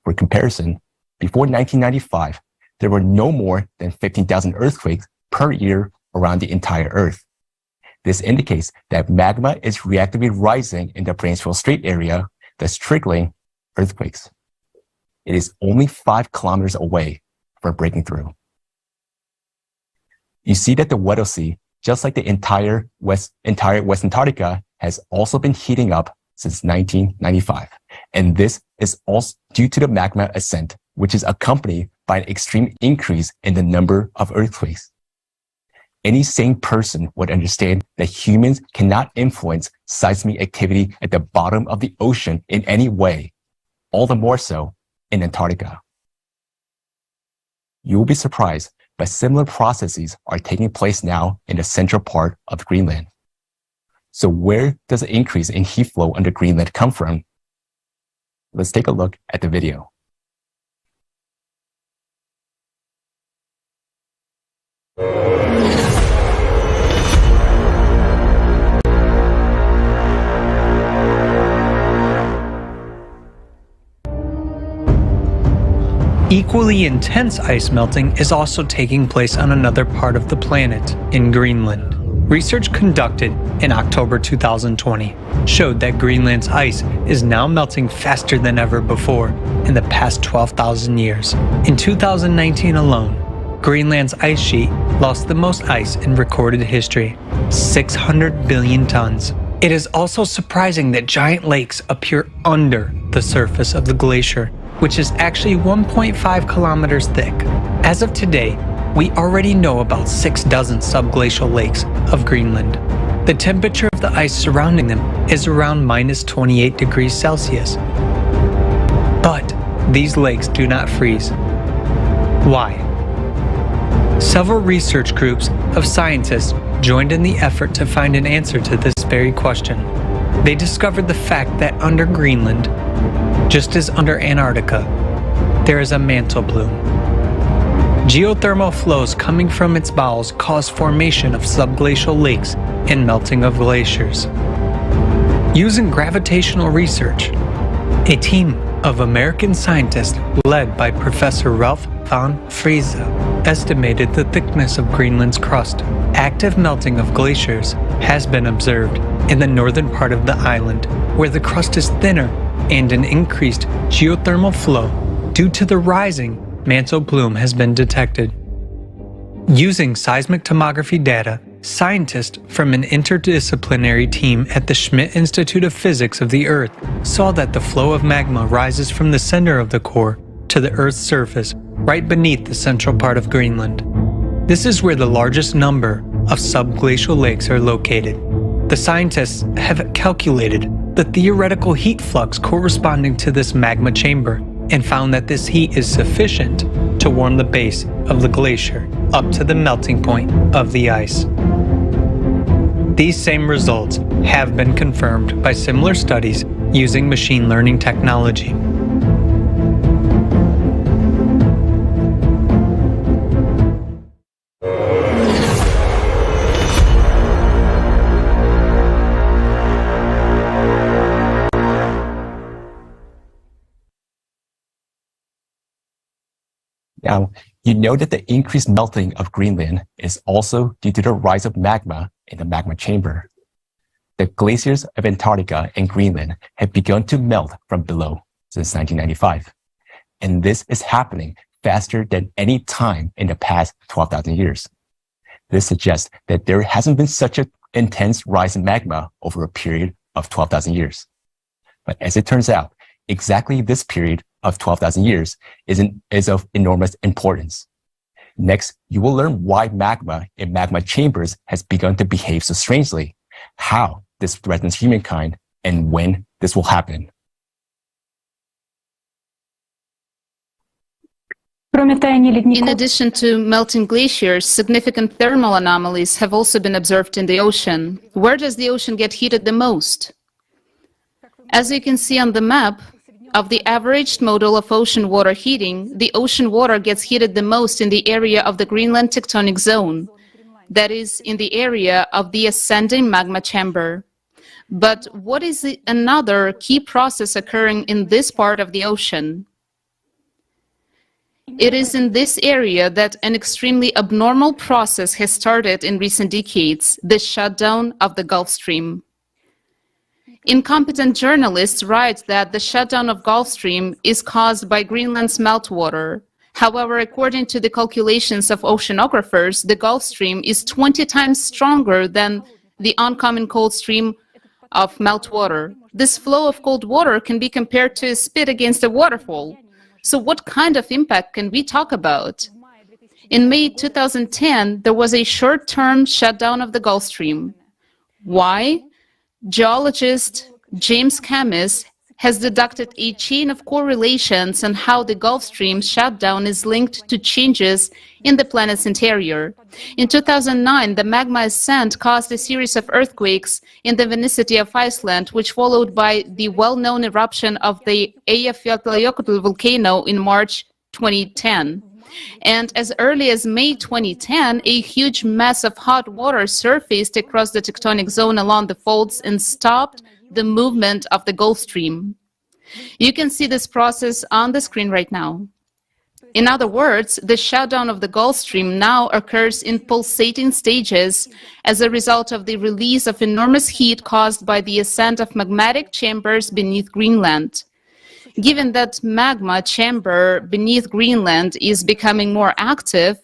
For comparison, before 1995, there were no more than 15,000 earthquakes per year around the entire Earth. This indicates that magma is reactively rising in the Bransfield Strait area, thus triggering earthquakes. It is only 5 kilometers away from breaking through. You see that the Weddell Sea, just like the entire West Antarctica, has also been heating up since 1995. And this is also due to the magma ascent, which is accompanied by an extreme increase in the number of earthquakes. Any sane person would understand that humans cannot influence seismic activity at the bottom of the ocean in any way, all the more so in Antarctica. You will be surprised, but similar processes are taking place now in the central part of Greenland. So where does the increase in heat flow under Greenland come from? Let's take a look at the video. Equally intense ice melting is also taking place on another part of the planet, in Greenland. Research conducted in October 2020 showed that Greenland's ice is now melting faster than ever before in the past 12,000 years. In 2019 alone, Greenland's ice sheet lost the most ice in recorded history, 600 billion tons. It is also surprising that giant lakes appear under the surface of the glacier, which is actually 1.5 kilometers thick. As of today, we already know about 6 dozen subglacial lakes of Greenland. The temperature of the ice surrounding them is around minus 28 degrees Celsius. But these lakes do not freeze. Why? Several research groups of scientists joined in the effort to find an answer to this very question. They discovered the fact that under Greenland, just as under Antarctica, there is a mantle plume. Geothermal flows coming from its bowels cause formation of subglacial lakes and melting of glaciers. Using gravitational research, a team of American scientists led by Professor Ralph von Friese estimated the thickness of Greenland's crust. Active melting of glaciers has been observed in the northern part of the island, where the crust is thinner and an increased geothermal flow due to the rising mantle plume has been detected. Using seismic tomography data, scientists from an interdisciplinary team at the Schmidt Institute of Physics of the Earth saw that the flow of magma rises from the center of the core to the Earth's surface right beneath the central part of Greenland. This is where the largest number of subglacial lakes are located. The scientists have calculated the theoretical heat flux corresponding to this magma chamber and found that this heat is sufficient to warm the base of the glacier up to the melting point of the ice. These same results have been confirmed by similar studies using machine learning technology. Now, you know that the increased melting of Greenland is also due to the rise of magma in the magma chamber. The glaciers of Antarctica and Greenland have begun to melt from below since 1995. And this is happening faster than any time in the past 12,000 years. This suggests that there hasn't been such an intense rise in magma over a period of 12,000 years. But as it turns out, exactly this period of 12,000 years is of enormous importance. Next, you will learn why magma in magma chambers has begun to behave so strangely, how this threatens humankind, and when this will happen. In addition to melting glaciers, significant thermal anomalies have also been observed in the ocean. Where does the ocean get heated the most? As you can see on the map, of the averaged model of ocean water heating, the ocean water gets heated the most in the area of the Greenland tectonic zone, that is, in the area of the ascending magma chamber. But what is another key process occurring in this part of the ocean? It is in this area that an extremely abnormal process has started in recent decades, the shutdown of the Gulf Stream. Incompetent journalists write that the shutdown of Gulf Stream is caused by Greenland's meltwater. However, according to the calculations of oceanographers, the Gulf Stream is 20 times stronger than the oncoming cold stream of meltwater. This flow of cold water can be compared to a spit against a waterfall. So what kind of impact can we talk about? In May 2010, there was a short-term shutdown of the Gulf Stream. Why? Geologist James Camis has deducted a chain of correlations on how the Gulf Stream shutdown is linked to changes in the planet's interior. In 2009, the magma ascent caused a series of earthquakes in the vicinity of Iceland, which followed by the well-known eruption of the Eyjafjallajökull volcano in March 2010. And as early as May 2010, a huge mass of hot water surfaced across the tectonic zone along the faults and stopped the movement of the Gulf Stream. You can see this process on the screen right now. In other words, the shutdown of the Gulf Stream now occurs in pulsating stages as a result of the release of enormous heat caused by the ascent of magmatic chambers beneath Greenland. Given that magma chamber beneath Greenland is becoming more active,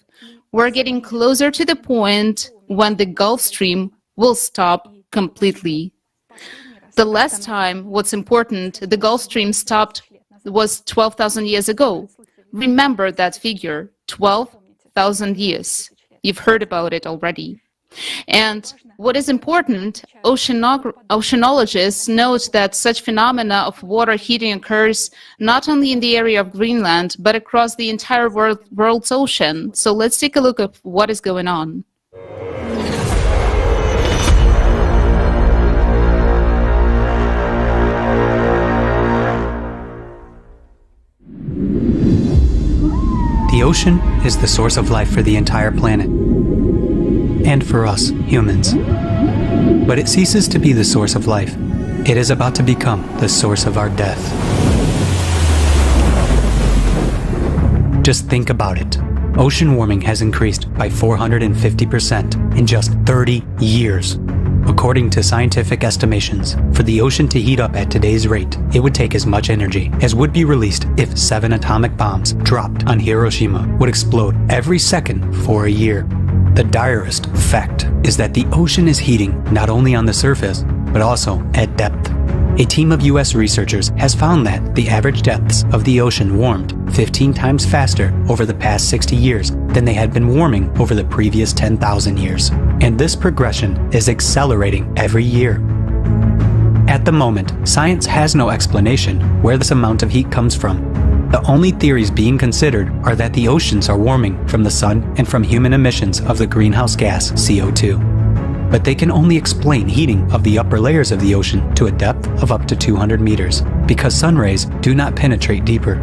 we're getting closer to the point when the Gulf Stream will stop completely. The last time, what's important, the Gulf Stream stopped was 12,000 years ago. Remember that figure, 12,000 years. You've heard about it already. And what is important, oceanologists note that such phenomena of water heating occurs not only in the area of Greenland, but across the entire world's ocean. So let's take a look at what is going on. The ocean is the source of life for the entire planet, and for us, humans. But it ceases to be the source of life. It is about to become the source of our death. Just think about it. Ocean warming has increased by 450% in just 30 years. According to scientific estimations, for the ocean to heat up at today's rate, it would take as much energy as would be released if 7 atomic bombs dropped on Hiroshima would explode every second for a year. The direst fact is that the ocean is heating not only on the surface, but also at depth. A team of US researchers has found that the average depths of the ocean warmed 15 times faster over the past 60 years than they had been warming over the previous 10,000 years. And this progression is accelerating every year. At the moment, science has no explanation where this amount of heat comes from. The only theories being considered are that the oceans are warming from the sun and from human emissions of the greenhouse gas CO2. But they can only explain heating of the upper layers of the ocean to a depth of up to 200 meters, because sun rays do not penetrate deeper.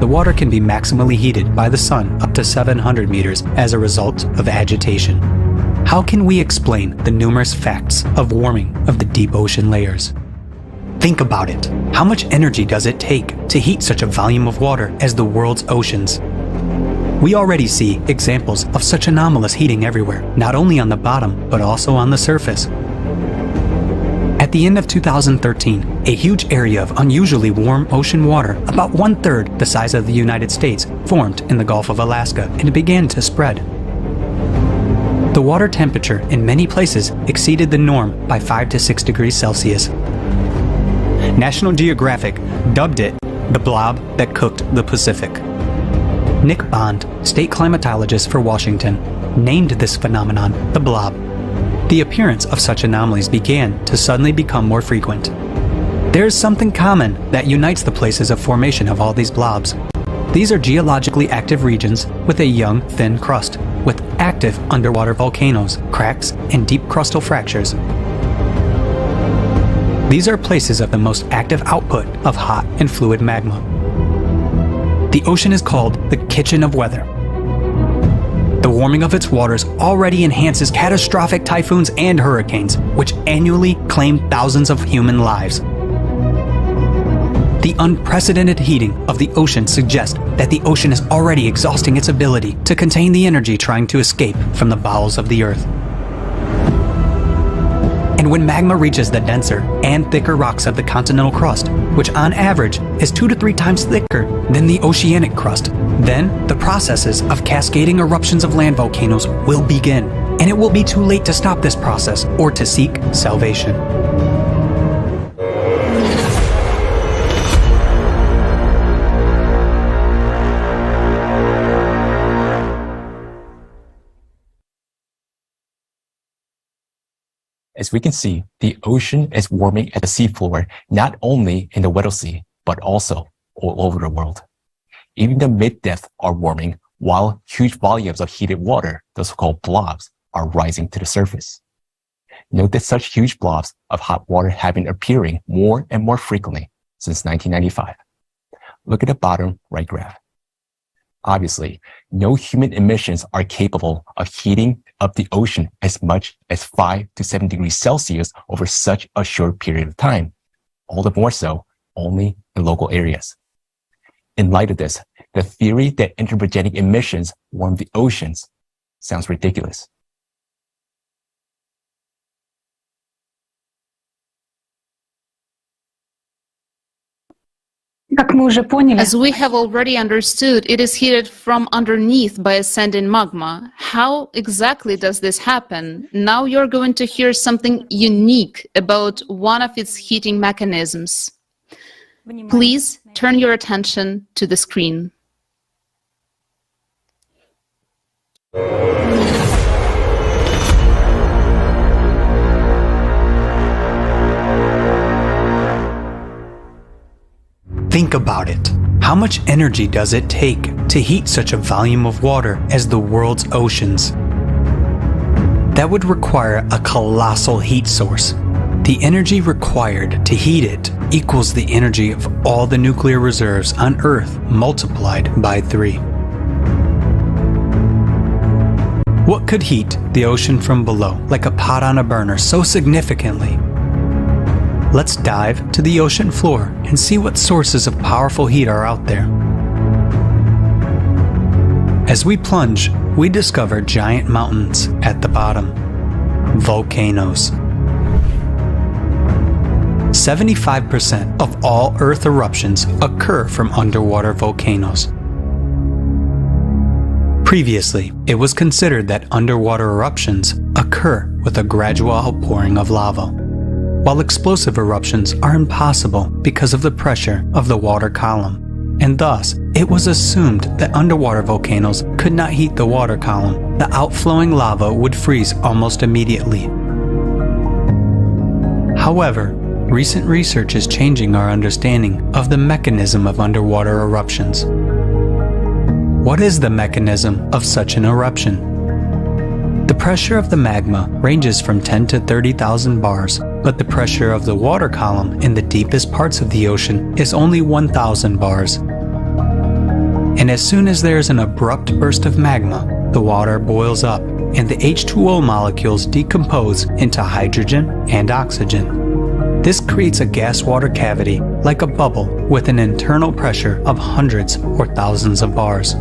The water can be maximally heated by the sun up to 700 meters as a result of agitation. How can we explain the numerous facts of warming of the deep ocean layers? Think about it. How much energy does it take to heat such a volume of water as the world's oceans? We already see examples of such anomalous heating everywhere, not only on the bottom, but also on the surface. At the end of 2013, a huge area of unusually warm ocean water, about 1/3 the size of the United States, formed in the Gulf of Alaska, and it began to spread. The water temperature in many places exceeded the norm by 5 to 6 degrees Celsius. National Geographic dubbed it the blob that cooked the Pacific. Nick Bond, state climatologist for Washington, named this phenomenon the blob. The appearance of such anomalies began to suddenly become more frequent. There is something common that unites the places of formation of all these blobs. These are geologically active regions with a young, thin crust, with active underwater volcanoes, cracks, and deep crustal fractures. These are places of the most active output of hot and fluid magma. The ocean is called the kitchen of weather. The warming of its waters already enhances catastrophic typhoons and hurricanes, which annually claim thousands of human lives. The unprecedented heating of the ocean suggests that the ocean is already exhausting its ability to contain the energy trying to escape from the bowels of the earth. And when magma reaches the denser and thicker rocks of the continental crust, which on average is 2 to 3 times thicker than the oceanic crust, then the processes of cascading eruptions of land volcanoes will begin, and it will be too late to stop this process or to seek salvation. As we can see, the ocean is warming at the seafloor, not only in the Weddell Sea, but also all over the world. Even the mid-depth are warming, while huge volumes of heated water, the so-called blobs, are rising to the surface. Note that such huge blobs of hot water have been appearing more and more frequently since 1995. Look at the bottom right graph. Obviously, no human emissions are capable of heating up the ocean as much as 5 to 7 degrees Celsius over such a short period of time, all the more so only in local areas. In light of this, the theory that anthropogenic emissions warm the oceans sounds ridiculous. As we have already understood, it is heated from underneath by ascending magma. How exactly does this happen? Now you're going to hear something unique about one of its heating mechanisms. Please turn your attention to the screen. Think about it. How much energy does it take to heat such a volume of water as the world's oceans? That would require a colossal heat source. The energy required to heat it equals the energy of all the nuclear reserves on Earth multiplied by 3. What could heat the ocean from below like a pot on a burner so significantly? Let's dive to the ocean floor and see what sources of powerful heat are out there. As we plunge, we discover giant mountains at the bottom, volcanoes, 75% of all Earth eruptions occur from underwater volcanoes. Previously, it was considered that underwater eruptions occur with a gradual outpouring of lava, while explosive eruptions are impossible because of the pressure of the water column, and thus it was assumed that underwater volcanoes could not heat the water column. The outflowing lava would freeze almost immediately. However, recent research is changing our understanding of the mechanism of underwater eruptions. What is the mechanism of such an eruption? The pressure of the magma ranges from 10 to 30,000 bars, but the pressure of the water column in the deepest parts of the ocean is only 1,000 bars. And as soon as there is an abrupt burst of magma, the water boils up and the H2O molecules decompose into hydrogen and oxygen. This creates a gas-water cavity like a bubble with an internal pressure of hundreds or thousands of bars.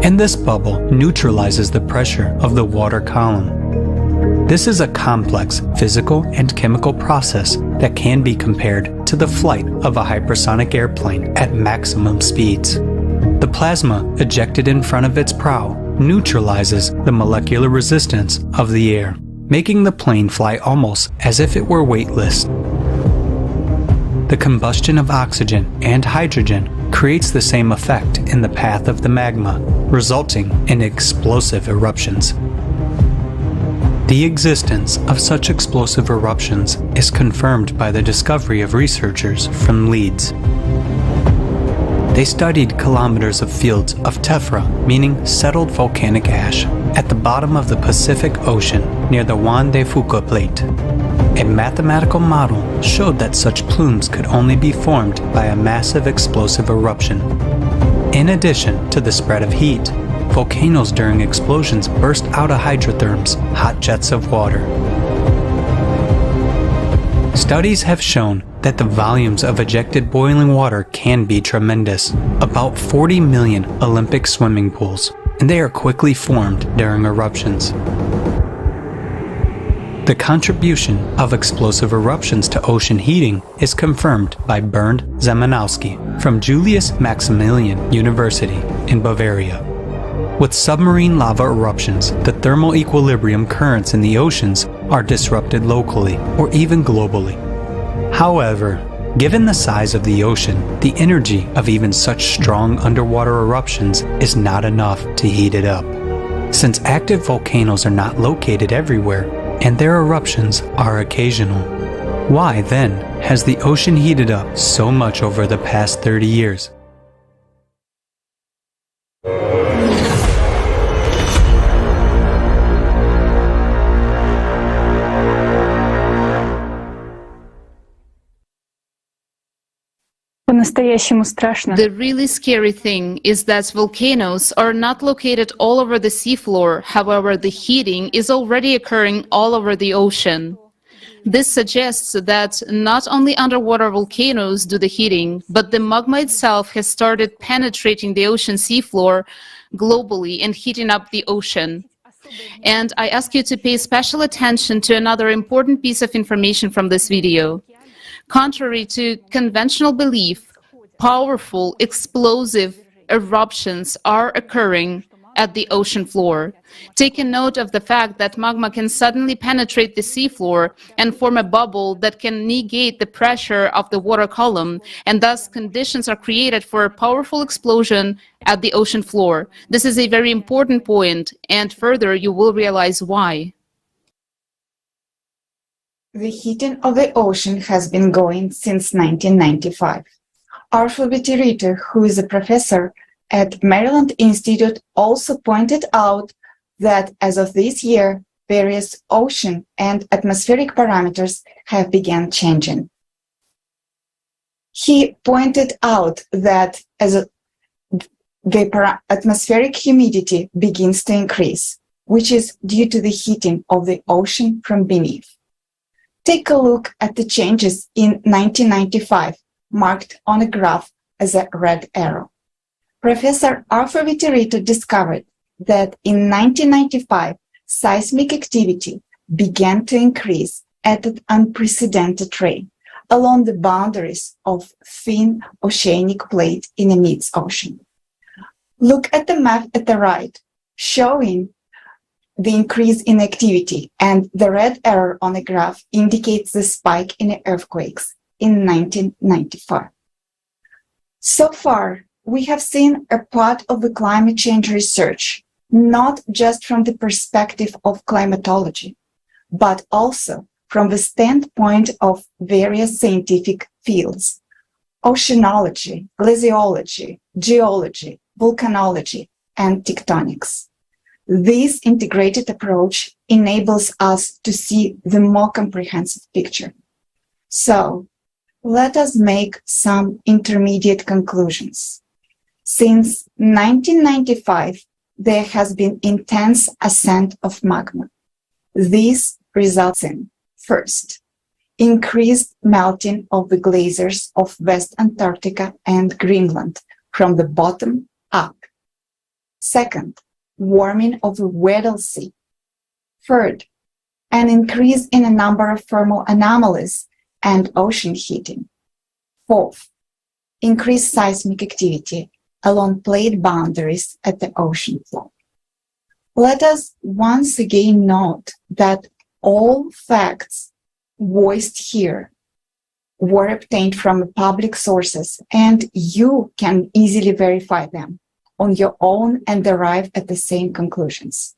And this bubble neutralizes the pressure of the water column. This is a complex physical and chemical process that can be compared to the flight of a hypersonic airplane at maximum speeds. The plasma ejected in front of its prow neutralizes the molecular resistance of the air, making the plane fly almost as if it were weightless. The combustion of oxygen and hydrogen creates the same effect in the path of the magma, resulting in explosive eruptions. The existence of such explosive eruptions is confirmed by the discovery of researchers from Leeds. They studied kilometers of fields of tephra, meaning settled volcanic ash, at the bottom of the Pacific Ocean near the Juan de Fuca Plate. A mathematical model showed that such plumes could only be formed by a massive explosive eruption. In addition to the spread of heat, volcanoes during explosions burst out of hydrotherms, hot jets of water. Studies have shown that the volumes of ejected boiling water can be tremendous, about 40 million Olympic swimming pools, and they are quickly formed during eruptions. The contribution of explosive eruptions to ocean heating is confirmed by Bernd Zemanowski from Julius Maximilian University in Bavaria. With submarine lava eruptions, the thermal equilibrium currents in the oceans are disrupted locally or even globally. However, given the size of the ocean, the energy of even such strong underwater eruptions is not enough to heat it up. Since active volcanoes are not located everywhere, and their eruptions are occasional. Why, then, has the ocean heated up so much over the past 30 years? По-настоящему страшно. The really scary thing is that volcanoes are not located all over the seafloor. However, the heating is already occurring all over the ocean. This suggests that not only underwater volcanoes do the heating, but the magma itself has started penetrating the ocean seafloor globally and heating up the ocean. And I ask you to pay special attention to another important piece of information from this video. Contrary to conventional belief, powerful explosive eruptions are occurring at the ocean floor. Take a note of the fact that magma can suddenly penetrate the seafloor and form a bubble that can negate the pressure of the water column, and thus conditions are created for a powerful explosion at the ocean floor. This is a very important point, and further you will realize why. The heating of the ocean has been going since 1995. Arthur Vittirita, who is a professor at Maryland Institute, also pointed out that as of this year, various ocean and atmospheric parameters have begun changing. He pointed out that as the atmospheric humidity begins to increase, which is due to the heating of the ocean from beneath. Take a look at the changes in 1995, marked on a graph as a red arrow. Professor Arthur Vittirita discovered that in 1995, seismic activity began to increase at an unprecedented rate, along the boundaries of thin oceanic plate in the mid-ocean. Look at the map at the right, showing the increase in activity, and the red arrow on the graph indicates the spike in the earthquakes in 1995. So far, we have seen a part of the climate change research, not just from the perspective of climatology, but also from the standpoint of various scientific fields: oceanology, glaciology, geology, volcanology, and tectonics. This integrated approach enables us to see the more comprehensive picture. So, let us make some intermediate conclusions. Since 1995, there has been intense ascent of magma. This results in, first, increased melting of the glaciers of West Antarctica and Greenland from the bottom up. Second, warming of the Weddell Sea. Third, an increase in a number of thermal anomalies and ocean heating. Fourth, increased seismic activity along plate boundaries at the ocean floor. Let us once again note that all facts voiced here were obtained from public sources, and you can easily verify them on your own and arrive at the same conclusions.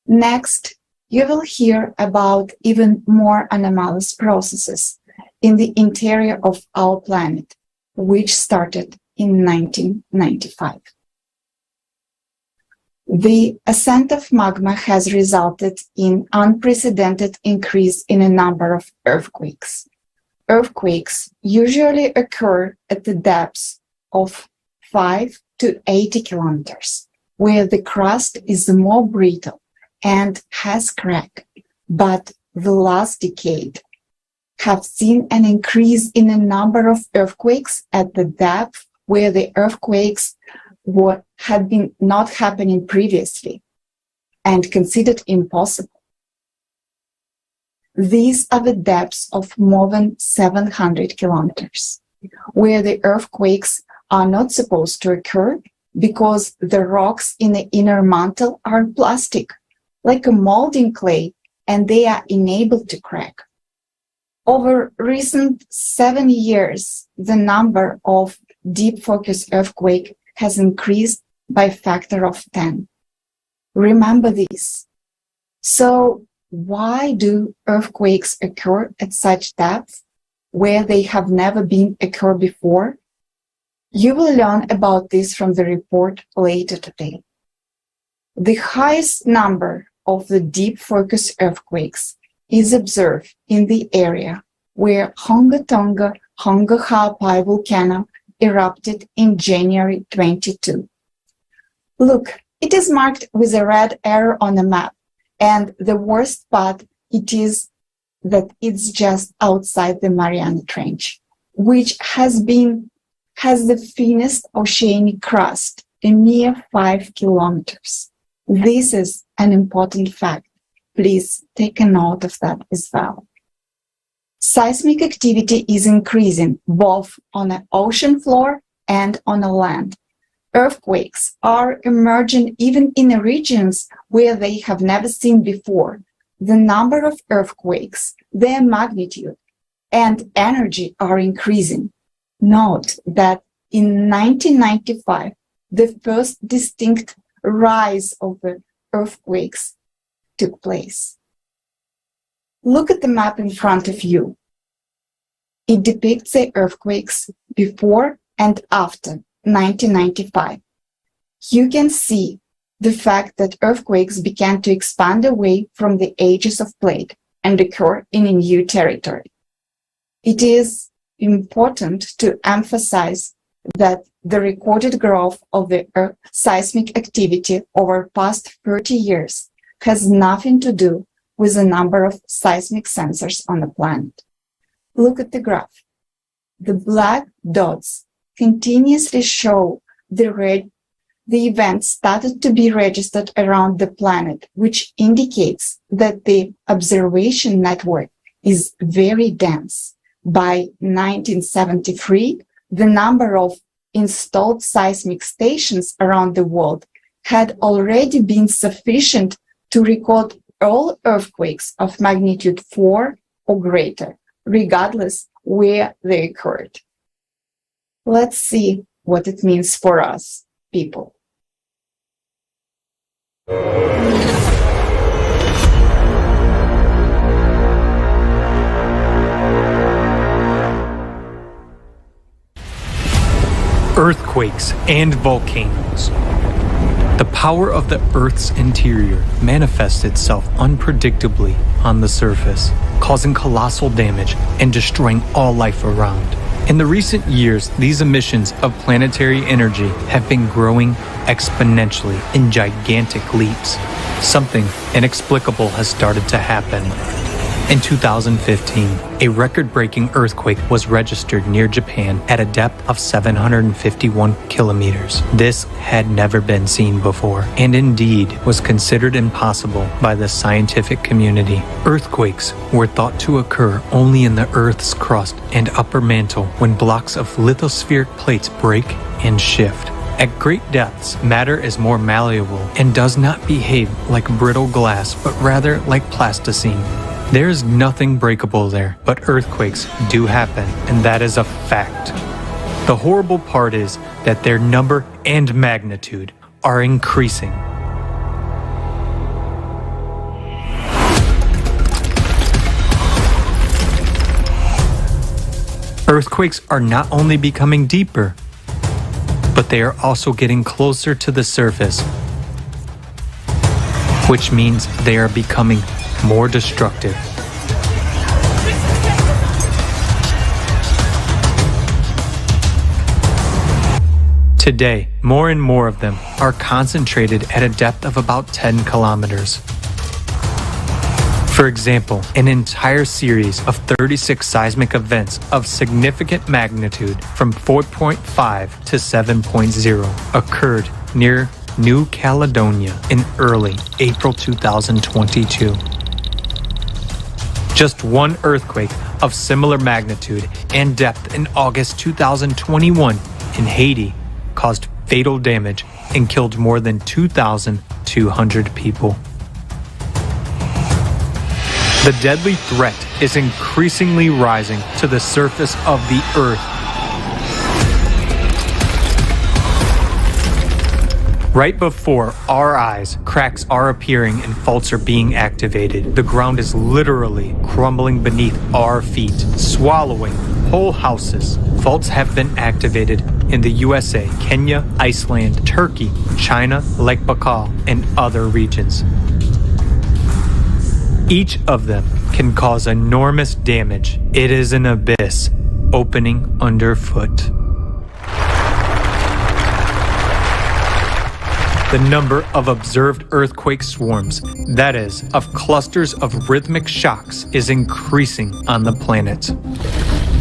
Next, you will hear about even more anomalous processes in the interior of our planet, which started in 1995. The ascent of magma has resulted in unprecedented increase in a number of earthquakes. Earthquakes usually occur at the depths of 5 to 80 kilometers, where the crust is more brittle and has cracked. But the last decade have seen an increase in a number of earthquakes at the depth where the earthquakes had been not happening previously and considered impossible. These are the depths of more than 700 kilometers, where the earthquakes are not supposed to occur because the rocks in the inner mantle are plastic, like a molding clay, and they are enabled to crack. Over recent 7 years, the number of deep focus earthquakes has increased by a factor of 10. Remember this. So why do earthquakes occur at such depth where they have never been occurred before? You will learn about this from the report later today. The highest number of the deep focus earthquakes is observed in the area where Honga Tonga Honga Ha'apai volcano erupted in January 22. Look, it is marked with a red arrow on the map, and the worst part it is that it's just outside the Mariana Trench, which has the thinnest oceanic crust, a mere 5 kilometers. This is an important fact. Please take a note of that as well. Seismic activity is increasing both on the ocean floor and on the land. Earthquakes are emerging even in the regions where they have never seen before. The number of earthquakes, their magnitude, and energy are increasing. Note that in 1995, the first distinct rise of the earthquakes took place. Look at the map in front of you. It depicts the earthquakes before and after 1995. You can see the fact that earthquakes began to expand away from the edges of plate and occur in a new territory. It is important to emphasize that the recorded growth of the seismic activity over past 30 years has nothing to do with the number of seismic sensors on the planet. Look at the graph. The black dots continuously show the events started to be registered around the planet, which indicates that the observation network is very dense. by 1973, the number of installed seismic stations around the world had already been sufficient to record all earthquakes of magnitude 4 or greater, regardless where they occurred. Let's see what it means for us, people. Earthquakes and volcanoes. The power of the Earth's interior manifests itself unpredictably on the surface, causing colossal damage and destroying all life around. In the recent years, these emissions of planetary energy have been growing exponentially in gigantic leaps. Something inexplicable has started to happen. In 2015, a record-breaking earthquake was registered near Japan at a depth of 751 kilometers. This had never been seen before, and indeed was considered impossible by the scientific community. Earthquakes were thought to occur only in the Earth's crust and upper mantle when blocks of lithospheric plates break and shift. At great depths, matter is more malleable and does not behave like brittle glass, but rather like plasticine. There is nothing breakable there, but earthquakes do happen, and that is a fact. The horrible part is that their number and magnitude are increasing. Earthquakes are not only becoming deeper, but they are also getting closer to the surface, which means they are becoming more destructive. Today, more and more of them are concentrated at a depth of about 10 kilometers. For example, an entire series of 36 seismic events of significant magnitude from 4.5 to 7.0 occurred near New Caledonia in early April 2022. Just one earthquake of similar magnitude and depth in August 2021 in Haiti caused fatal damage and killed more than 2,200 people. The deadly threat is increasingly rising to the surface of the Earth. Right before our eyes, cracks are appearing and faults are being activated. The ground is literally crumbling beneath our feet, swallowing whole houses. Faults have been activated in the USA, Kenya, Iceland, Turkey, China, Lake Baikal, and other regions. Each of them can cause enormous damage. It is an abyss opening underfoot. The number of observed earthquake swarms, that is, of clusters of rhythmic shocks, is increasing on the planet.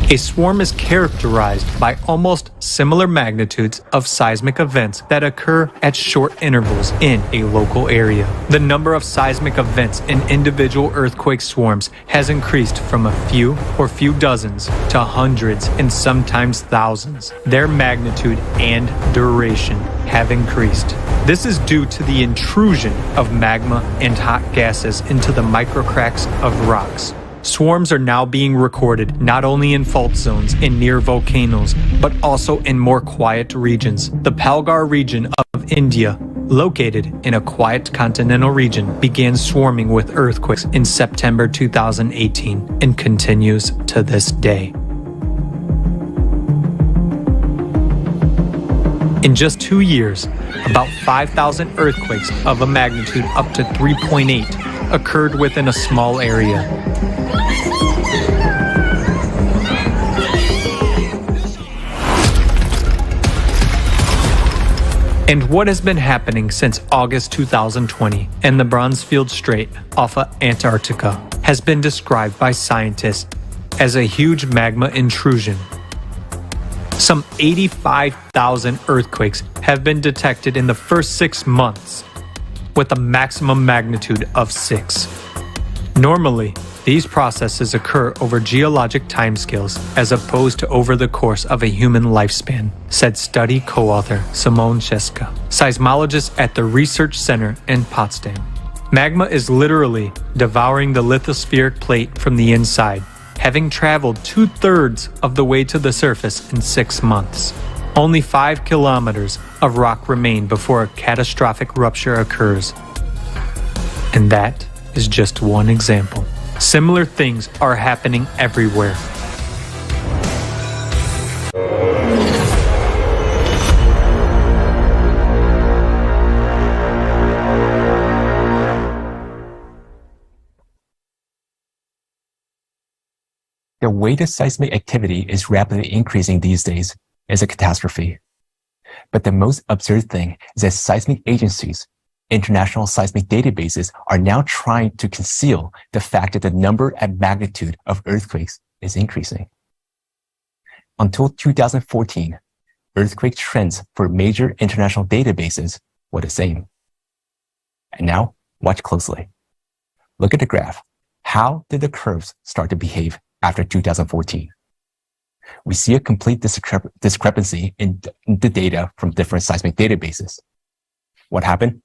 A swarm is characterized by almost similar magnitudes of seismic events that occur at short intervals in a local area. The number of seismic events in individual earthquake swarms has increased from a few or few dozens to hundreds and sometimes thousands. Their magnitude and duration have increased. This is due to the intrusion of magma and hot gases into the microcracks of rocks. Swarms are now being recorded not only in fault zones and near volcanoes, but also in more quiet regions. The Palghar region of India, located in a quiet continental region, began swarming with earthquakes in September 2018 and continues to this day. In just 2 years, about 5,000 earthquakes of a magnitude up to 3.8 occurred within a small area. And what has been happening since August 2020 in the Bransfield Strait off of Antarctica has been described by scientists as a huge magma intrusion. Some 85,000 earthquakes have been detected in the first 6 months, with a maximum magnitude of 6. Normally, these processes occur over geologic timescales as opposed to over the course of a human lifespan, said study co-author Simone Czeska, seismologist at the Research Center in Potsdam. Magma is literally devouring the lithospheric plate from the inside, having traveled 2/3 of the way to the surface in 6 months. Only 5 kilometers of rock remain before a catastrophic rupture occurs. And that is just one example. Similar things are happening everywhere. The way the seismic activity is rapidly increasing these days is a catastrophe. But the most absurd thing is that seismic agencies, international seismic databases, are now trying to conceal the fact that the number and magnitude of earthquakes is increasing. Until 2014, earthquake trends for major international databases were the same. And now, watch closely. Look at the graph. How did the curves start to behave after 2014? We see a complete discrepancy in the data from different seismic databases. What happened?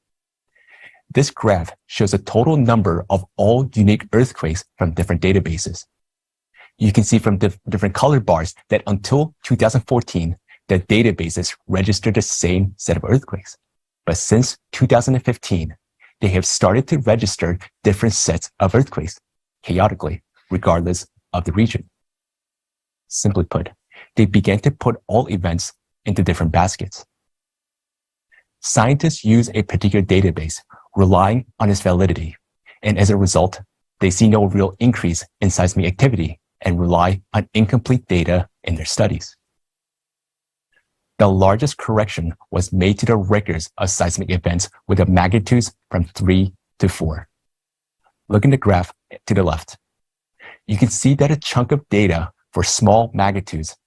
This graph shows the total number of all unique earthquakes from different databases. You can see from different color bars that until 2014, the databases registered the same set of earthquakes. But since 2015, they have started to register different sets of earthquakes, chaotically, regardless of the region. Simply put, they began to put all events into different baskets. Scientists use a particular database, relying on its validity, and as a result, they see no real increase in seismic activity and rely on incomplete data in their studies. The largest correction was made to the records of seismic events with the magnitudes from 3 to 4. Look in the graph to the left. You can see that a chunk of data for small magnitudes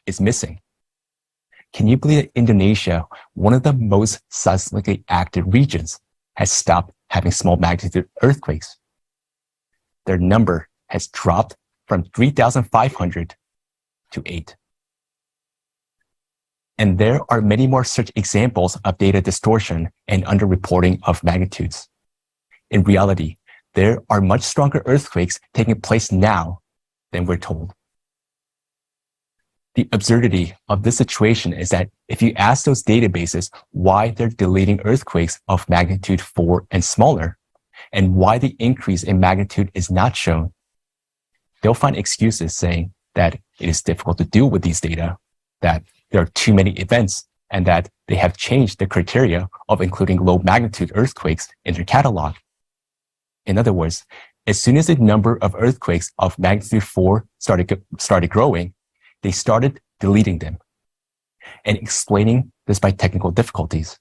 is missing. Can you believe that Indonesia, one of the most seismically active regions, has stopped having small magnitude earthquakes? Their number has dropped from 3,500 to 8. And there are many more such examples of data distortion and underreporting of magnitudes. In reality, there are much stronger earthquakes taking place now than we're told. The absurdity of this situation is that if you ask those databases why they're deleting earthquakes of magnitude 4 and smaller, and why the increase in magnitude is not shown, they'll find excuses saying that it is difficult to deal with these data, that there are too many events, and that they have changed the criteria of including low magnitude earthquakes in their catalog. In other words, as soon as the number of earthquakes of magnitude 4 started growing, they started deleting them and explaining this by technical difficulties.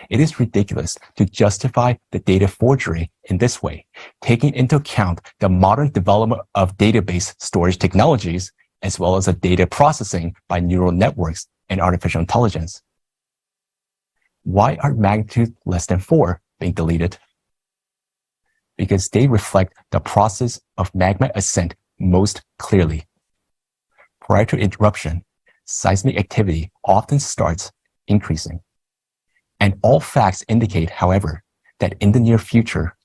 It is ridiculous to justify the data forgery in this way, taking into account the modern development of database storage technologies, as well as the data processing by neural networks and artificial intelligence. Why are magnitude less than 4 being deleted? Because they reflect the process of magma ascent most clearly. Prior to eruption, seismic activity often starts increasing. And all facts indicate, however, that in the near future,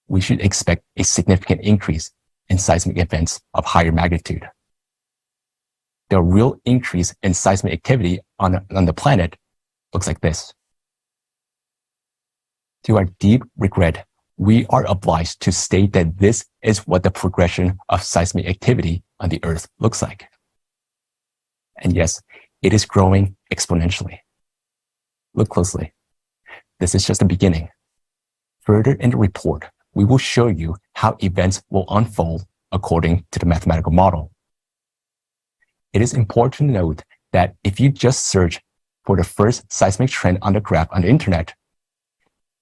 we should expect a significant increase in seismic events of higher magnitude. The real increase in seismic activity on the planet looks like this. To our deep regret, we are obliged to state that this is what the progression of seismic activity on the Earth looks like. And yes, it is growing exponentially. Look closely. This is just the beginning. Further in the report, we will show you how events will unfold according to the mathematical model. It is important to note that if you just search for the first seismic trend on the graph on the internet,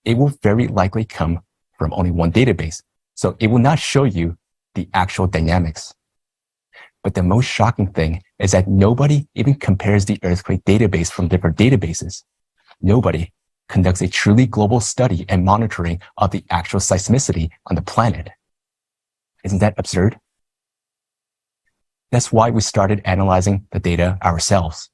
it will very likely come from only one database, so it will not show you the actual dynamics. But the most shocking thing is that nobody even compares the earthquake database from different databases. Nobody, conducts a truly global study and monitoring of the actual seismicity on the planet. Isn't that absurd? That's why we started analyzing the data ourselves.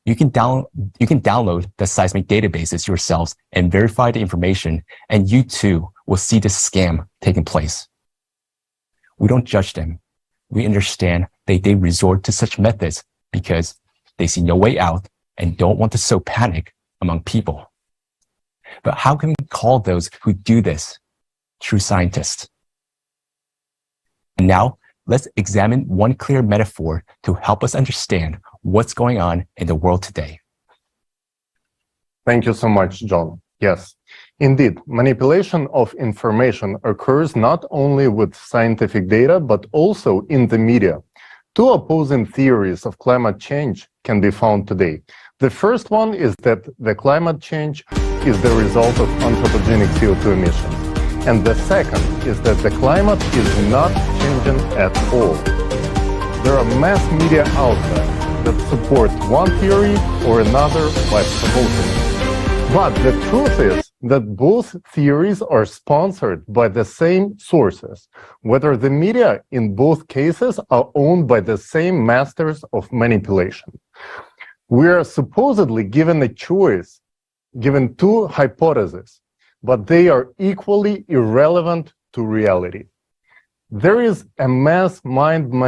You can download the seismic databases yourselves and verify the information, and you too will see the scam taking place. We don't judge them. We understand that they resort to such methods because they see no way out and don't want to sow panic among people. But how can we call those who do this true scientists? And now, let's examine one clear metaphor to help us understand what's going on in the world today. Thank you so much, John. Yes, indeed, manipulation of information occurs not only with scientific data, but also in the media. Two opposing theories of climate change can be found today. The first one is that the climate change is the result of anthropogenic CO2 emissions. And the second is that the climate is not changing at all. There are mass media outlets that support one theory or another by promoting it. But the truth is that both theories are sponsored by the same sources, whether the media in both cases are owned by the same masters of manipulation. We are supposedly given a choice, given two hypotheses, but they are equally irrelevant to reality. There is a mass mind